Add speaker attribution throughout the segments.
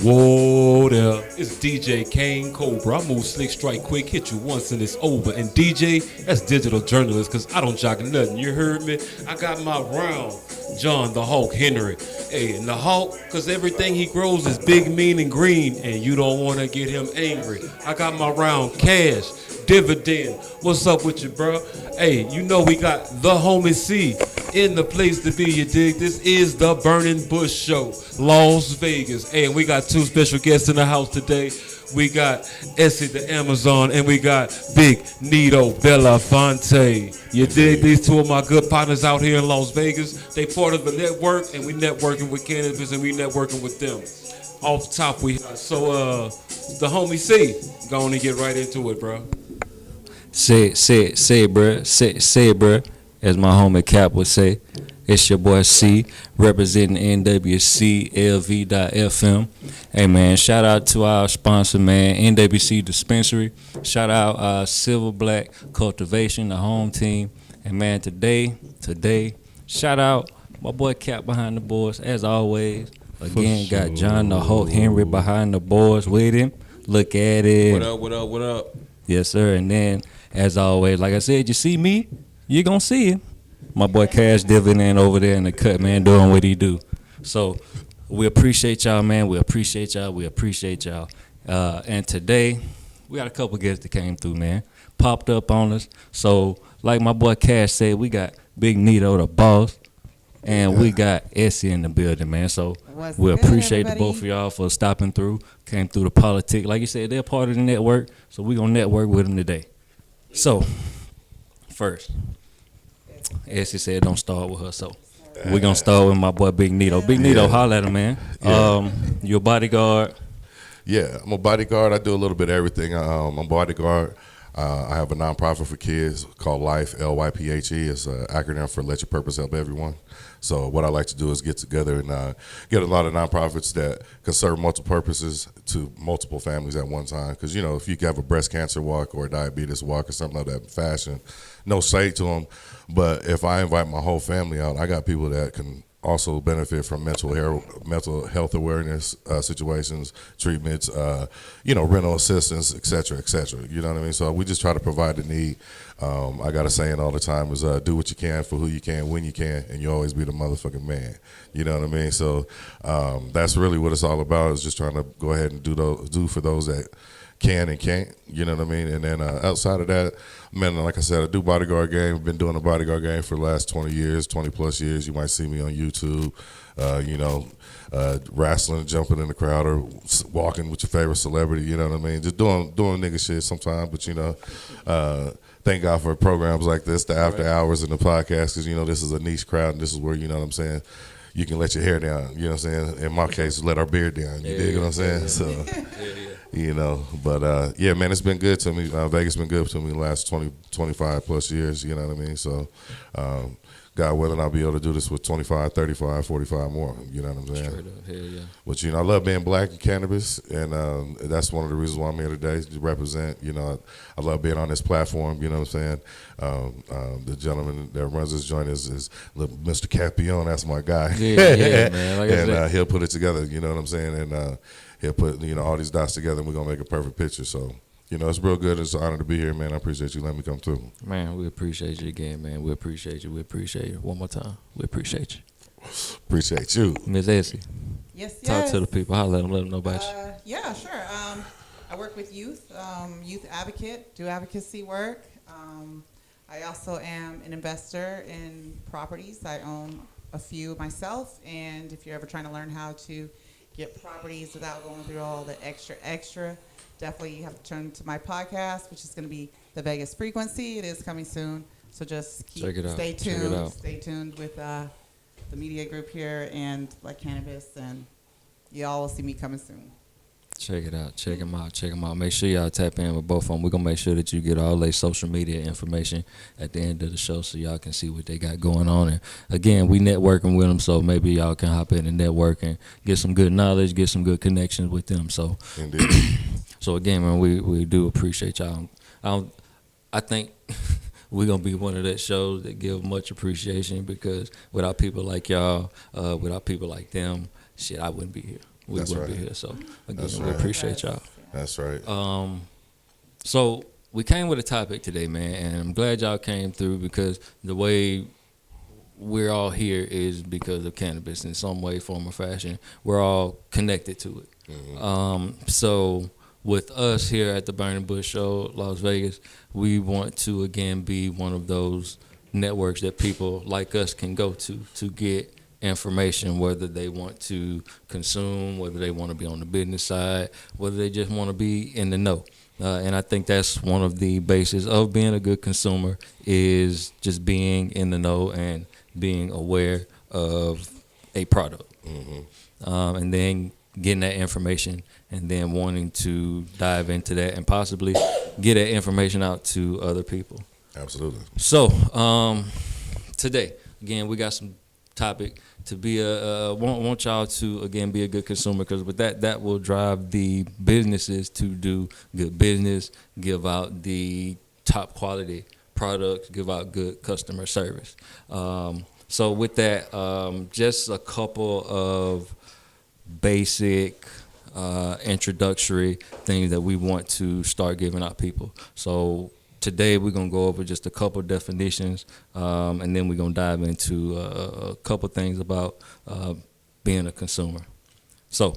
Speaker 1: Whoa there, it's DJ Kane Cobra. I move slick, strike quick, hit you once and it's over. And DJ, that's digital journalist, cause I don't jock nothing. You heard me? I got my round, John the Hawk Henry. Hey, and the Hawk, cause everything he grows is big, mean, and green, and you don't wanna get him angry. I got my round cash, Divid3n. What's up with you, bro? Hey, you know we got the homie C in the place to be, you dig? This is the Burning Bush Show, Las Vegas. Hey, and we got two special guests in the house today. We got Essie the Amazon, and we got Big Nito Belafonte. You dig? These two of my good partners out here in Las Vegas. They part of the network, and we networking with cannabis, and we networking with them. Off top, we the homie C. Go on and get right into it, bro.
Speaker 2: Say it, bruh. As my homie Cap would say. It's your boy C, representing NWCLV.FM. Hey, man, shout out to our sponsor, man, NWC Dispensary. Shout out Silver Black Cultivation, the home team. And, man, today, shout out my boy Cap behind the boards, as always. Again, got John the Hulk Henry behind the boards with him. Look at it.
Speaker 1: What up?
Speaker 2: Yes, sir. And then, as always, like I said, you see me, you're going to see it. My boy Cash Divid3n over there in the cut, man, doing what he do. So we appreciate y'all, man. We appreciate y'all. And today, we got a couple guests that came through, man. Popped up on us. So like my boy Cash said, we got Big Nito, the boss. And we got Essie in the building, man. So we appreciate the both of y'all for stopping through. Came through the politics. Like you said, they're part of the network. So we're going to network with them today. So, first, Essie said don't start with her. So we're going to start with my boy Big Nito. Big Nito, holla at him, man. You're a bodyguard.
Speaker 3: Yeah, I'm a bodyguard. I do a little bit of everything. I'm a bodyguard. I have a nonprofit for kids called Life, LYPHE. It's an acronym for Let Your Purpose Help Everyone. So what I like to do is get together and get a lot of nonprofits that can serve multiple purposes to multiple families at one time. Because, you know, if you have a breast cancer walk or a diabetes walk or something like that fashion, no shade to them. But if I invite my whole family out, I got people that can also benefit from mental health awareness situations, treatments, rental assistance, et cetera, et cetera. You know what I mean? So we just try to provide the need. I got a saying all the time is do what you can for who you can, when you can, and you always be the motherfucking man. You know what I mean? So that's really what it's all about, is just trying to go ahead and do for those that can and can't, you know what I mean? And then outside of that, man, like I said, I do bodyguard game. I've been doing the bodyguard game for the last 20 plus years. You might see me on YouTube, wrestling, jumping in the crowd, or walking with your favorite celebrity, you know what I mean? Just doing nigga shit sometimes, but, thank God for programs like this, the after hours and the podcast, because, this is a niche crowd, and this is where, you know what I'm saying, you can let your hair down, you know what I'm saying? In my case, let our beard down, you dig what I'm saying? So, but man, it's been good to me. Vegas been good to me the last 25 plus years, you know what I mean? So, God willing, I'll be able to do this with 25, 35, 45 more, you know what I'm saying?
Speaker 2: Straight up, hell yeah.
Speaker 3: But, I love being black in cannabis, and that's one of the reasons why I'm here today, to represent, I love being on this platform, you know what I'm saying? The gentleman that runs this joint is Mr. Capion, that's my guy.
Speaker 2: Yeah, man. Like
Speaker 3: and he'll put it together, you know what I'm saying? And he'll put, all these dots together, and we're going to make a perfect picture, so. It's real good. It's an honor to be here, man. I appreciate you letting me come through.
Speaker 2: Man, we appreciate you again, man. We appreciate you. One more time. We appreciate you.
Speaker 3: Appreciate you.
Speaker 2: Ms. Essie.
Speaker 4: Yes.
Speaker 2: Talk to the people. Let them know about you.
Speaker 4: Yeah, sure. I work with youth advocate, do advocacy work. I also am an investor in properties. I own a few myself, and if you're ever trying to learn how to get properties without going through all the extra, definitely you have to turn to my podcast, which is going to be The Vegas Frequency. It is coming soon, so just stay tuned. Stay tuned with the media group here and Black Cannabis, and y'all will see me coming soon.
Speaker 2: Check it out. Check them out. Make sure y'all tap in with both of them. We're going to make sure that you get all their social media information at the end of the show so y'all can see what they got going on. And again, we networking with them, so maybe y'all can hop in and network and get some good knowledge, get some good connections with them. So,
Speaker 3: indeed.
Speaker 2: So again, man, we do appreciate y'all. I think we're going to be one of that shows that give much appreciation, because without people like y'all, without people like them, shit, I wouldn't be here. we
Speaker 3: That's
Speaker 2: wouldn't
Speaker 3: right.
Speaker 2: be here. So again,
Speaker 3: That's
Speaker 2: we
Speaker 3: right.
Speaker 2: appreciate y'all.
Speaker 3: That's right.
Speaker 2: So we came with a topic today, man, and I'm glad y'all came through because the way we're all here is because of cannabis in some way, form, or fashion. We're all connected to it. So with us here at the Burning Bush Show, Las Vegas, we want to again be one of those networks that people like us can go to get information, whether they want to consume, whether they want to be on the business side, whether they just want to be in the know. And I think that's one of the bases of being a good consumer is just being in the know and being aware of a product. And then getting that information and then wanting to dive into that and possibly get that information out to other people.
Speaker 3: Absolutely.
Speaker 2: So today, again, we got some topic to be want y'all to again be a good consumer because with that will drive the businesses to do good business, give out the top quality products, give out good customer service. So with that, just a couple of basic introductory things that we want to start giving out people. So today we're going to go over just a couple definitions, and then we're going to dive into a couple things about being a consumer. So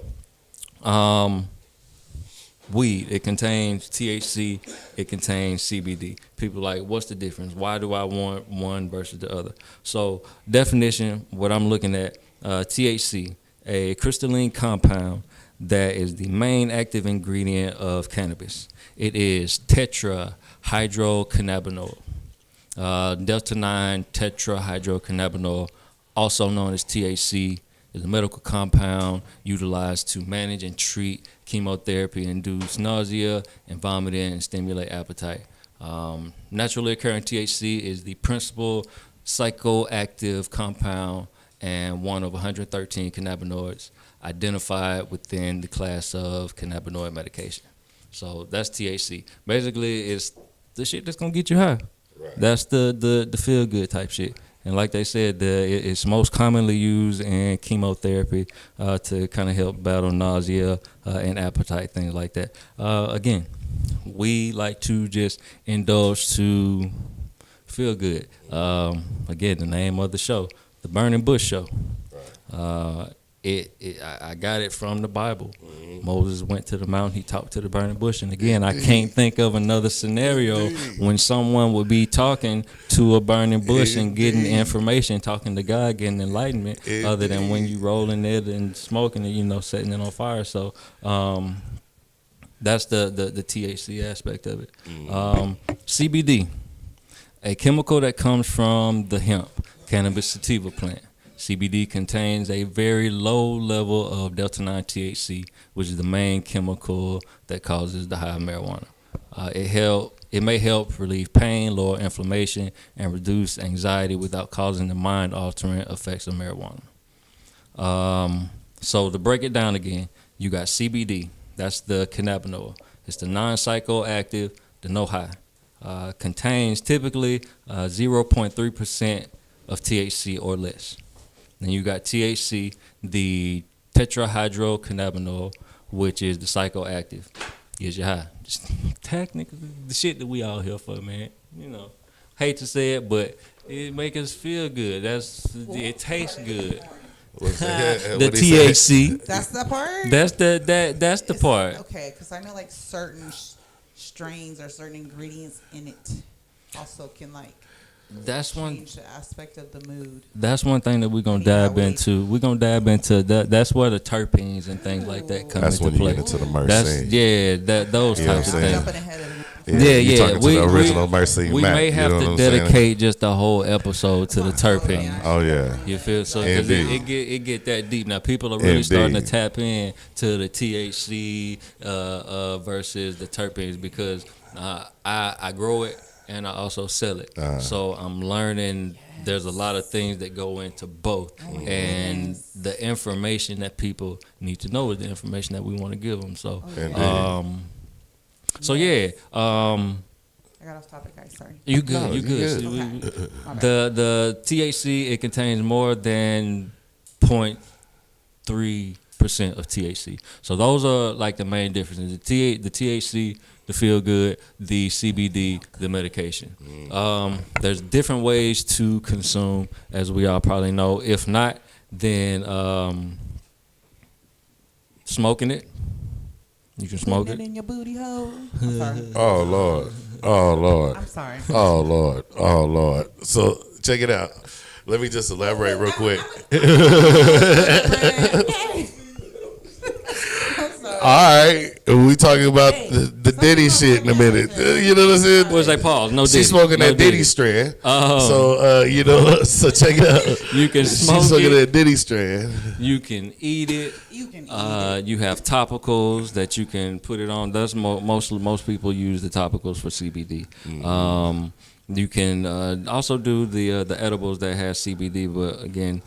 Speaker 2: weed, it contains THC, it contains CBD. People like, what's the difference? Why do I want one versus the other? So definition, what I'm looking at, THC, a crystalline compound that is the main active ingredient of cannabis. It is tetrahydrocannabinol, Delta-9 tetrahydrocannabinol, also known as THC, is a medical compound utilized to manage and treat chemotherapy-induced nausea and vomiting and stimulate appetite. Naturally occurring THC is the principal psychoactive compound and one of 113 cannabinoids identified within the class of cannabinoid medication. So that's THC. Basically, it's the shit that's gonna get you high. Right. That's the feel good type shit. And like they said, it's most commonly used in chemotherapy to kind of help battle nausea and appetite, things like that. Again, we like to just indulge to feel good. Again, the name of the show, The Burning Bush Show. Right. I got it from the Bible. Moses went to the mountain, he talked to the burning bush. And again, I can't think of another scenario when someone would be talking to a burning bush and getting information, talking to God, getting enlightenment, other than when you rolling it and smoking it, setting it on fire. So that's the THC aspect of it. CBD, a chemical that comes from the hemp, cannabis sativa plant. CBD contains a very low level of Delta-9 THC, which is the main chemical that causes the high of marijuana. It may help relieve pain, lower inflammation, and reduce anxiety without causing the mind-altering effects of marijuana. So to break it down again, you got CBD. That's the cannabinoid. It's the non-psychoactive, the no high. Contains typically 0.3% of THC or less. Then you got THC, the tetrahydrocannabinol, which is the psychoactive. Gives you high. Just technically, the shit that we all here for, man. Hate to say it, but it make us feel good. It tastes good. The THC.
Speaker 4: That's the part?
Speaker 2: That's the part.
Speaker 4: Okay, because I know like certain strains or certain ingredients in it also can change the aspect of the mood.
Speaker 2: That's one thing that we're gonna dive into. We're gonna dive into that. That's where the terpenes and things like that come into play. That's when you get into the myrcene. Those types of things.
Speaker 4: Jumping ahead of
Speaker 3: You're talking to the original myrcene.
Speaker 2: We may have to dedicate just a whole episode to the terpenes.
Speaker 3: Oh yeah.
Speaker 2: You feel so? Because it get that deep. Now people are really starting to tap in to the THC versus the terpenes because I grow it. And I also sell it. So I'm learning there's a lot of things that go into both. And the information that people need to know is the information that we want to give them. So, I
Speaker 4: got off topic, guys. Sorry.
Speaker 2: You good. The THC, it contains more than 0.3% 50% of THC. So those are like the main differences: the THC, the feel good, the CBD, the medication. There's different ways to consume, as we all probably know. If not, then smoking it. You can smoke
Speaker 4: Putting
Speaker 2: it.
Speaker 4: it in your booty hole. I'm sorry.
Speaker 3: Oh Lord. Oh Lord.
Speaker 4: I'm sorry.
Speaker 3: Oh Lord. Oh Lord. So check it out. Let me just elaborate real quick. All right, we talking about the Diddy shit in a minute. You know what I'm saying?
Speaker 2: What's that? Pause. No Diddy.
Speaker 3: She's smoking
Speaker 2: No
Speaker 3: that Diddy strand.
Speaker 2: Oh.
Speaker 3: So you know, so check it out.
Speaker 2: You can smoke
Speaker 3: She's smoking
Speaker 2: it.
Speaker 3: that Diddy strand.
Speaker 2: You can eat it.
Speaker 4: You can eat it.
Speaker 2: You have topicals that you can put it on. That's most people use the topicals for CBD. You can also do the edibles that has CBD, but again,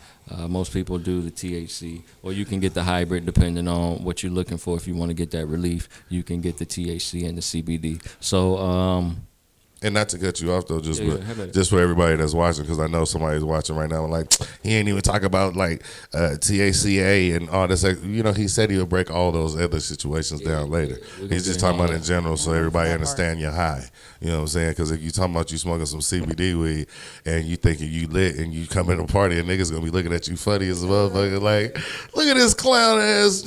Speaker 2: most people do the THC, or you can get the hybrid depending on what you're looking for. If you want to get that relief, you can get the THC and the CBD. So,
Speaker 3: And not to cut you off though, just
Speaker 2: Yeah, how about it?
Speaker 3: just for everybody that's watching, because I know somebody's watching right now. Like he ain't even talk about like THCA and all this. You know, he said he would break all those other situations down later.
Speaker 2: we
Speaker 3: He's
Speaker 2: can
Speaker 3: just
Speaker 2: get
Speaker 3: talking
Speaker 2: all
Speaker 3: about in
Speaker 2: that.
Speaker 3: general, so everybody understand you're high. You know what I'm saying? Because if you talking about you smoking some CBD weed and you thinking you lit and you come in a party and niggas gonna be looking at you funny as a motherfucker, like look at this clown ass.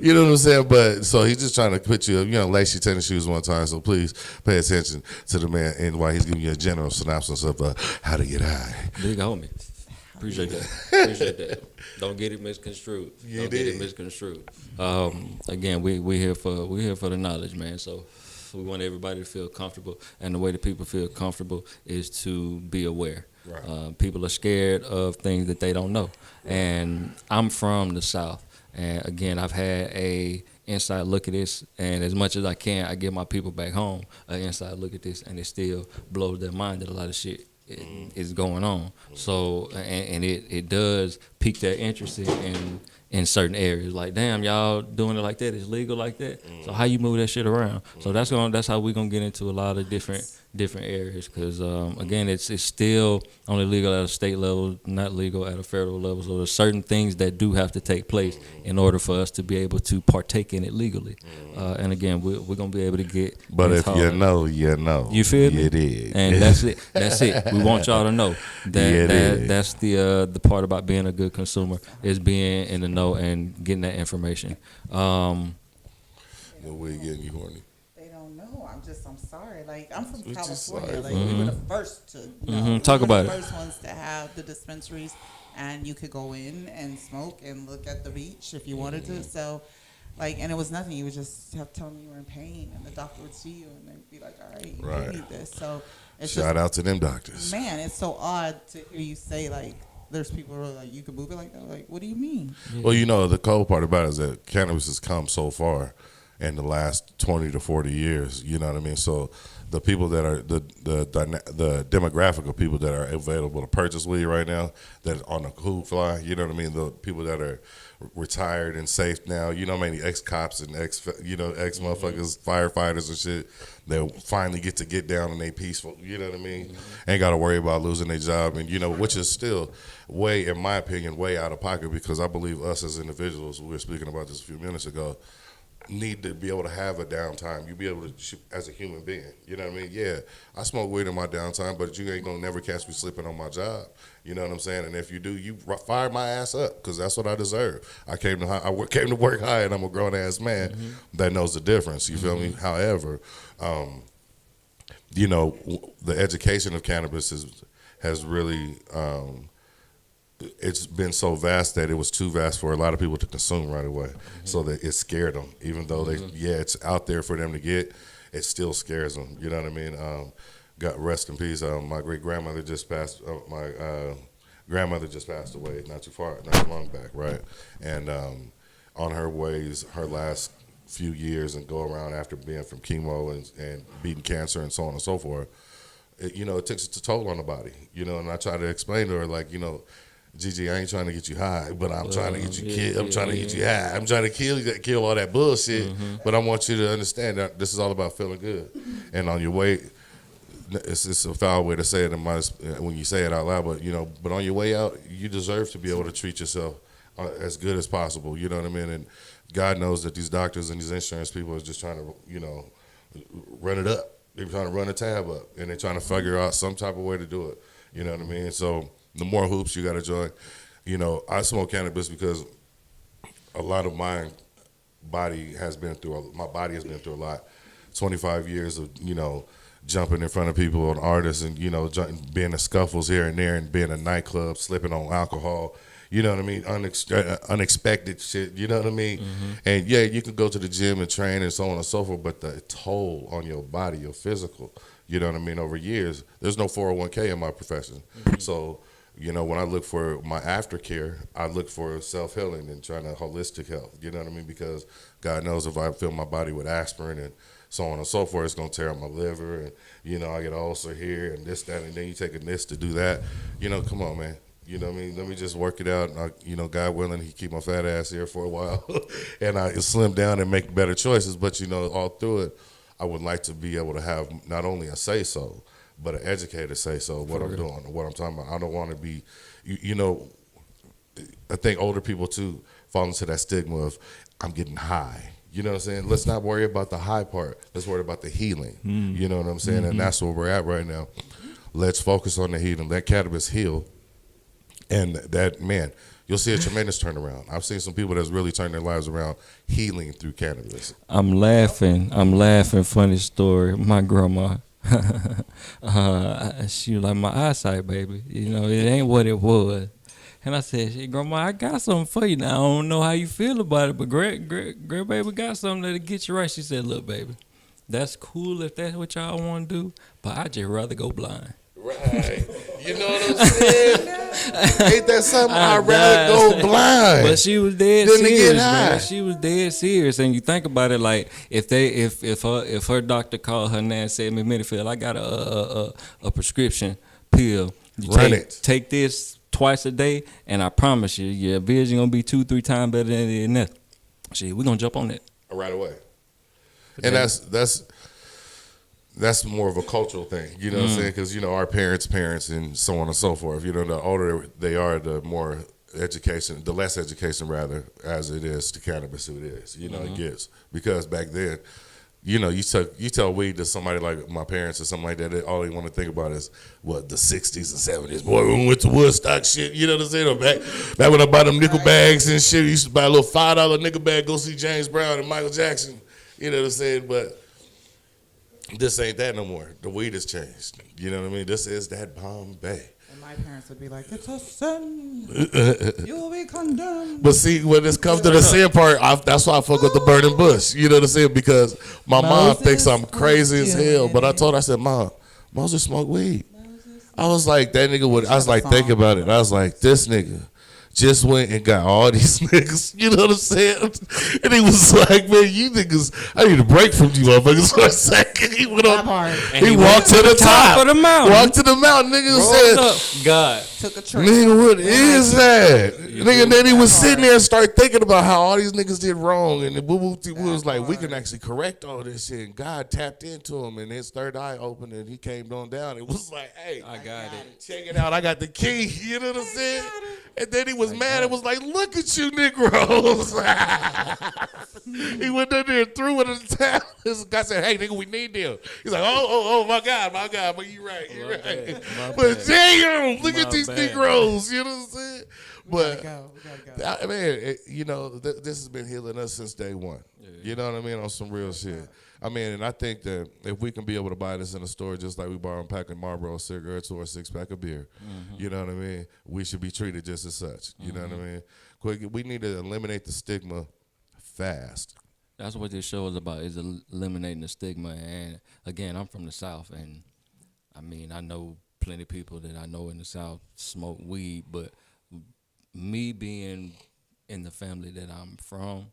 Speaker 3: You know what I'm saying? But so he's just trying to put you, lace your tennis shoes one time. So please pay attention to the man and why he's giving you a general synopsis of how to get high.
Speaker 2: big homie. Appreciate that. Appreciate that. Don't get it misconstrued.
Speaker 3: You
Speaker 2: Don't get
Speaker 3: did.
Speaker 2: it misconstrued. Again, we here for the knowledge, man. So we want everybody to feel comfortable, and the way that people feel comfortable is to be aware.
Speaker 3: Right.
Speaker 2: People are scared of things that they don't know, and I'm from the South, and again, I've had a inside look at this, and as much as I can, I give my people back home an inside look at this, and it still blows their mind that a lot of shit is going on. So, and it does pique their interest in certain areas. Like, damn, y'all doing it like that? It's legal like that? So how you move that shit around? So that's how we're gonna get into a lot of different areas, because again, it's still only legal at a state level, not legal at a federal level. So there's certain things that do have to take place in order for us to be able to partake in it legally. And again, we're gonna be able to get.
Speaker 3: But if
Speaker 2: hard.
Speaker 3: you know, you know.
Speaker 2: You feel me?
Speaker 3: You did.
Speaker 2: And that's it. That's it. We want y'all to know that,
Speaker 3: Yeah, it is.
Speaker 2: that's the part about being a good consumer, is being in the know and getting that information.
Speaker 3: Well, we getting you horny.
Speaker 4: They don't know. I'm sorry. Like, I'm from
Speaker 3: What you
Speaker 4: California.
Speaker 3: sorry
Speaker 4: Like,
Speaker 3: for?
Speaker 4: we were the first to know.
Speaker 2: Mhm. Talk
Speaker 4: we
Speaker 2: about
Speaker 4: were
Speaker 2: it.
Speaker 4: the first ones to have the dispensaries, and you could go in and smoke and look at the beach if you wanted to. So, like, and it was nothing. You would just have to tell me you were in pain, and the doctor would see you, and they'd be like, all right, you
Speaker 3: Right.
Speaker 4: need this. So, it's
Speaker 3: Shout out to them doctors.
Speaker 4: man, it's so odd to hear you say, like, there's people who are like, you can move it like that. Like, what do you mean?
Speaker 3: Well, the cold part about it is that cannabis has come so far in the last 20 to 40 years. You know what I mean? So the people that are the demographic of people that are available to purchase weed right now, that are on the cool fly. You know what I mean? The people that are retired and safe now. You know, many ex-cops and ex-motherfuckers, firefighters and shit. They'll finally get down and they peaceful. You know what I mean? Ain't got to worry about losing their job, and which is still way, in my opinion, way out of pocket, because I believe us as individuals, we were speaking about this a few minutes ago, need to be able to have a downtime. You be able to shoot as a human being. You know what I mean? Yeah, I smoke weed in my downtime, but you ain't gonna never catch me slipping on my job. You know what I'm saying? And if you do, you fire my ass up, because that's what I deserve. I came to work high, and I'm a grown ass man that knows the difference. You feel me? However, the education of cannabis has really. It's been so vast that it was too vast for a lot of people to consume right away. So that it scared them, even though it's out there for them to get, it still scares them. You know what I mean? God rest in peace. My great grandmother just passed. My grandmother just passed away not too long back, right? And on her ways, her last few years and go around after being from chemo and beating cancer and so on and so forth, it takes a toll on the body. And I try to explain to her, like, Gigi, I ain't trying to get you high, but I'm trying to get you killed. I'm trying to get you high. I'm trying to kill all that bullshit. But I want you to understand that this is all about feeling good. And on your way, it's a foul way to say it when you say it out loud, but on your way out, you deserve to be able to treat yourself as good as possible. You know what I mean? And God knows that these doctors and these insurance people are just trying to, run it up. They're trying to run the tab up, and they're trying to figure out some type of way to do it. You know what I mean? So the more hoops you got to join. I smoke cannabis because a lot of my body has been through a lot. 25 years of, jumping in front of people and artists and, being in scuffles here and there and being in a nightclub, slipping on alcohol. You know what I mean? Unexpected shit. You know what I mean? Mm-hmm. And yeah, you can go to the gym and train and so on and so forth, but the toll on your body, your physical, you know what I mean? Over years, there's no 401k in my profession. Mm-hmm. So, when I look for my aftercare, I look for self-healing and trying to holistic health. You know what I mean? Because God knows if I fill my body with aspirin and so on and so forth, it's going to tear up my liver. And, I get an ulcer here and this, that, and then you taking this to do that. Come on, man. You know what I mean? Let me just work it out. And God willing, he keep my fat ass here for a while. And I slim down and make better choices. But, all through it, I would like to be able to have not only a say-so, but an educator say-so what I'm doing, what I'm talking about. I don't want to be, I think older people, too, fall into that stigma of I'm getting high. You know what I'm saying? Let's not worry about the high part. Let's worry about the healing. You know what I'm saying? Mm-hmm. And that's where we're at right now. Let's focus on the healing. Let cannabis heal. And that, man, you'll see a tremendous turnaround. I've seen some people that's really turned their lives around healing through cannabis.
Speaker 2: I'm laughing. Funny story. My grandma, she was like, my eyesight, baby. It ain't what it was. And I said, hey, Grandma, I got something for you now. I don't know how you feel about it, but grandbaby got something that'll get you right. She said, look, baby, that's cool if that's what y'all want to do, but I'd just rather go blind.
Speaker 3: Right. You know what I'm saying? Ain't that something? I'd rather go blind.
Speaker 2: But she was dead serious, man. She was dead serious. And you think about it, like if her doctor called her now and said, Miss Minifield, I got a prescription pill. Take this twice a day, and I promise you, your vision gonna be 2-3 times better than that. Shit, we gonna jump on that
Speaker 3: right away. And that's more of a cultural thing, you know what I'm saying? Because, our parents, and so on and so forth, the older they are, the more education, the less education, rather, as it is to cannabis, it is, it gets. Because back then, you tell weed to somebody like my parents or something like that, all they want to think about is, the 60s and 70s. Boy, we went to Woodstock shit, you know what I'm saying? Back when I bought them nickel bags and shit, we used to buy a little $5 nickel bag, go see James Brown and Michael Jackson, you know what I'm saying? But this ain't that no more. The weed has changed. You know what I mean? This is that Bombay.
Speaker 4: And my parents would be like, it's a sin. You will be condemned.
Speaker 3: But see, when it comes to the sin part, that's why I fuck with the burning bush. You know what I'm saying? Because my mom thinks I'm crazy as hell. But I told her, I said, Mom, Moses smoke weed. I was like, that nigga would, I was like, think about it. I was like, this nigga just went and got all these niggas, you know what I'm saying? And he was like, man, you niggas, I need a break from you motherfuckers for a second. He went on, he walked to the top
Speaker 2: of the mountain.
Speaker 3: Walked to the mountain, nigga said,
Speaker 2: God.
Speaker 4: Took a trip.
Speaker 3: Nigga, what is that? Nigga, and then he was sitting there and started thinking about how all these niggas did wrong. And the boo-boo was like, we can actually correct all this shit. And God tapped into him, and his third eye opened, and he came on down. It was like, hey,
Speaker 2: I got it.
Speaker 3: Check it out. I got the key. You know what I'm saying? And then he was mad. It was like, look at you, Negroes. He went in there and threw it in the town. This guy said, hey, nigga, we need them. He's like, oh, my God. But you right. You're right. But damn, look at these Negroes. You know what I'm saying? But,
Speaker 4: We gotta go.
Speaker 3: Man, this has been healing us since day one. Yeah. You know what I mean? On some real shit. I mean, and I think that if we can be able to buy this in a store just like we buy a pack of Marlboro cigarettes or a 6-pack of beer, you know what I mean? We should be treated just as such. You know what I mean? We need to eliminate the stigma fast.
Speaker 2: That's what this show is about, is eliminating the stigma. And, again, I'm from the South, and, I mean, I know plenty of people that I know in the South smoke weed, but me being in the family that I'm from,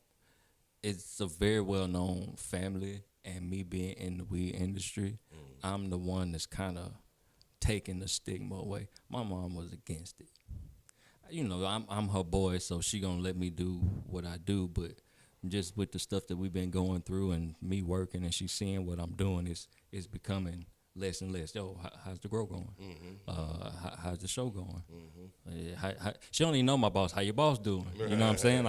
Speaker 2: it's a very well-known family, and me being in the weed industry, I'm the one that's kind of taking the stigma away. My mom was against it. I'm her boy, so she gonna let me do what I do, but just with the stuff that we've been going through and me working and she seeing what I'm doing, it's becoming less and less. Yo, how's the grow going? How's the show going? She don't even know my boss. How your boss doing? You know what I'm saying?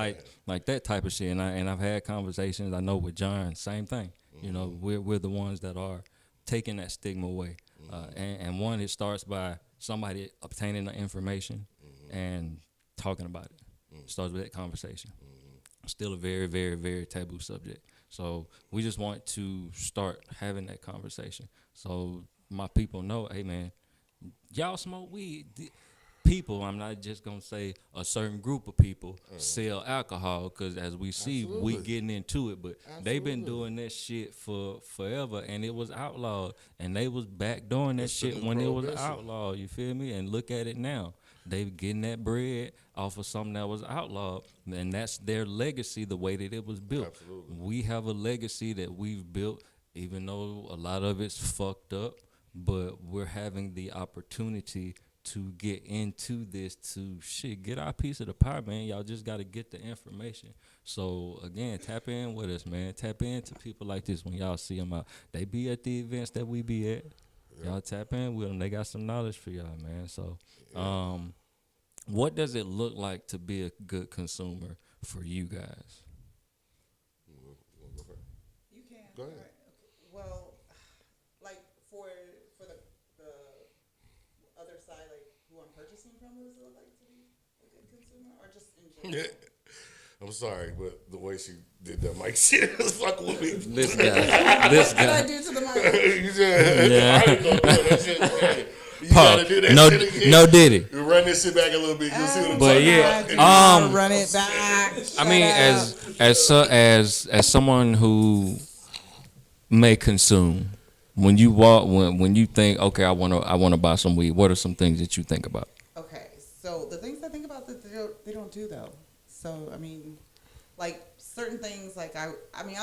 Speaker 2: Like that type of shit. And I've had conversations. I know with John, same thing. You know, we're the ones that are taking that stigma away. And one, it starts by somebody obtaining the information and talking about it. Starts with that conversation. Still a very, very, very taboo subject. So we just want to start having that conversation. So my people know, hey man, y'all smoke weed. People, I'm not just gonna say a certain group of people sell alcohol, because as we see, we getting into it. But they've been doing that shit for forever, and it was outlawed. And they was back doing that shit when it was outlawed. You feel me? And look at it now. They getting that bread off of something that was outlawed, and that's their legacy, the way that it was built. Absolutely. We have a legacy that we've built, even though a lot of it's fucked up, but we're having the opportunity to get into this, to get our piece of the pie, man. Y'all just got to get the information. So again, tap in with us, man. Tap into people like this when y'all see them out. They be at the events that we be at. Y'all tap in with them. They got some knowledge for y'all, man. So what does it look like to be a good consumer for you guys?
Speaker 4: You can.
Speaker 3: Go ahead.
Speaker 4: Right. Okay. Well, like for the other side, like who I'm purchasing from, what does it look like to be a good consumer, or just in general?
Speaker 3: I'm sorry, but the way she did that mic shit was fucking with me.
Speaker 2: This guy.
Speaker 4: What did I do to the mic?
Speaker 3: You said,
Speaker 2: Yeah.
Speaker 3: I ain't gonna do that shit again. You
Speaker 2: Paul,
Speaker 3: gotta do that
Speaker 2: no,
Speaker 3: shit again.
Speaker 2: no Diddy.
Speaker 3: You run this shit back a little bit. You'll see what I'm
Speaker 2: But
Speaker 3: talking
Speaker 2: yeah,
Speaker 3: about.
Speaker 4: Do not run it back.
Speaker 2: I mean, as someone who may consume, when you walk, when you think, okay, I wanna buy some weed, what are some things that you think about?
Speaker 4: Okay, so the things I think about that they don't do though. So I mean, like certain things, like I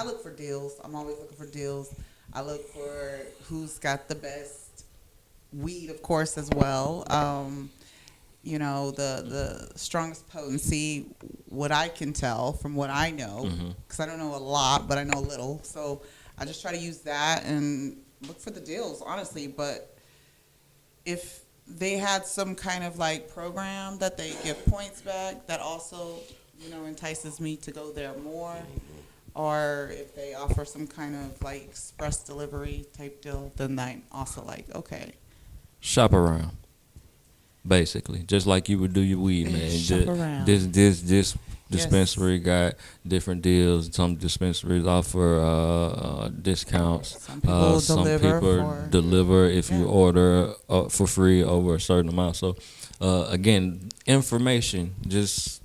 Speaker 4: look for deals. I'm always looking for deals. I look for who's got the best weed, of course, as well. You know, the strongest potency, what I can tell from what I know, because I don't know a lot, but I know a little. So I just try to use that and look for the deals, honestly. But if they had some kind of like program that they give points back, that also, you know, entices me to go there more. Or if they offer some kind of like express delivery type deal, then I'm also like, okay.
Speaker 2: Shop around, basically, just like you would do your weed, man.
Speaker 4: Shop around.
Speaker 2: This dispensary got different deals. Some dispensaries offer discounts.
Speaker 4: Some people
Speaker 2: deliver if you order for free over a certain amount. So again, information, just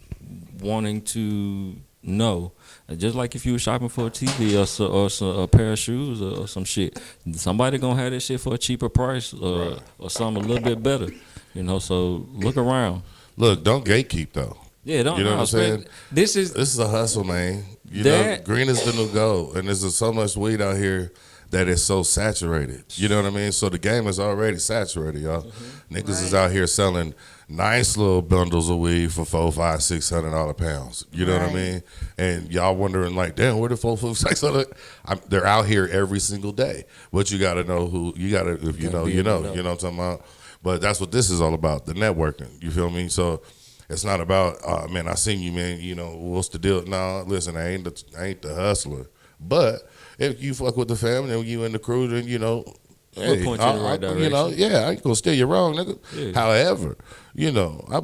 Speaker 2: wanting to know. Just like if you were shopping for a TV or a pair of shoes or some shit, somebody gonna have that shit for a cheaper price or something a little bit better, you know. So look around.
Speaker 3: Look, don't gatekeep though.
Speaker 2: Yeah, don't.
Speaker 3: You know what I'm saying?
Speaker 2: This is
Speaker 3: a hustle, man. You know, green is the new gold, and there's so much weed out here that is so saturated. You know what I mean? So the game is already saturated, y'all. Niggas is out here selling nice little bundles of weed for $400, $500, $600 pounds. You know what I mean? And y'all wondering like, damn, where the $400, $600? They're out here every single day. But you got to know who you got to. If you know, you know. You know what I'm talking about? But that's what this is all about, the networking. You feel me? So it's not about, man, I seen you, man. You know, what's the deal? No, listen, I ain't the hustler. But if you fuck with the family and you in the crew, then, you know, hey,
Speaker 2: point you in the right direction.
Speaker 3: You know, yeah, I ain't gonna steer you wrong, nigga. Yeah. However, you know, I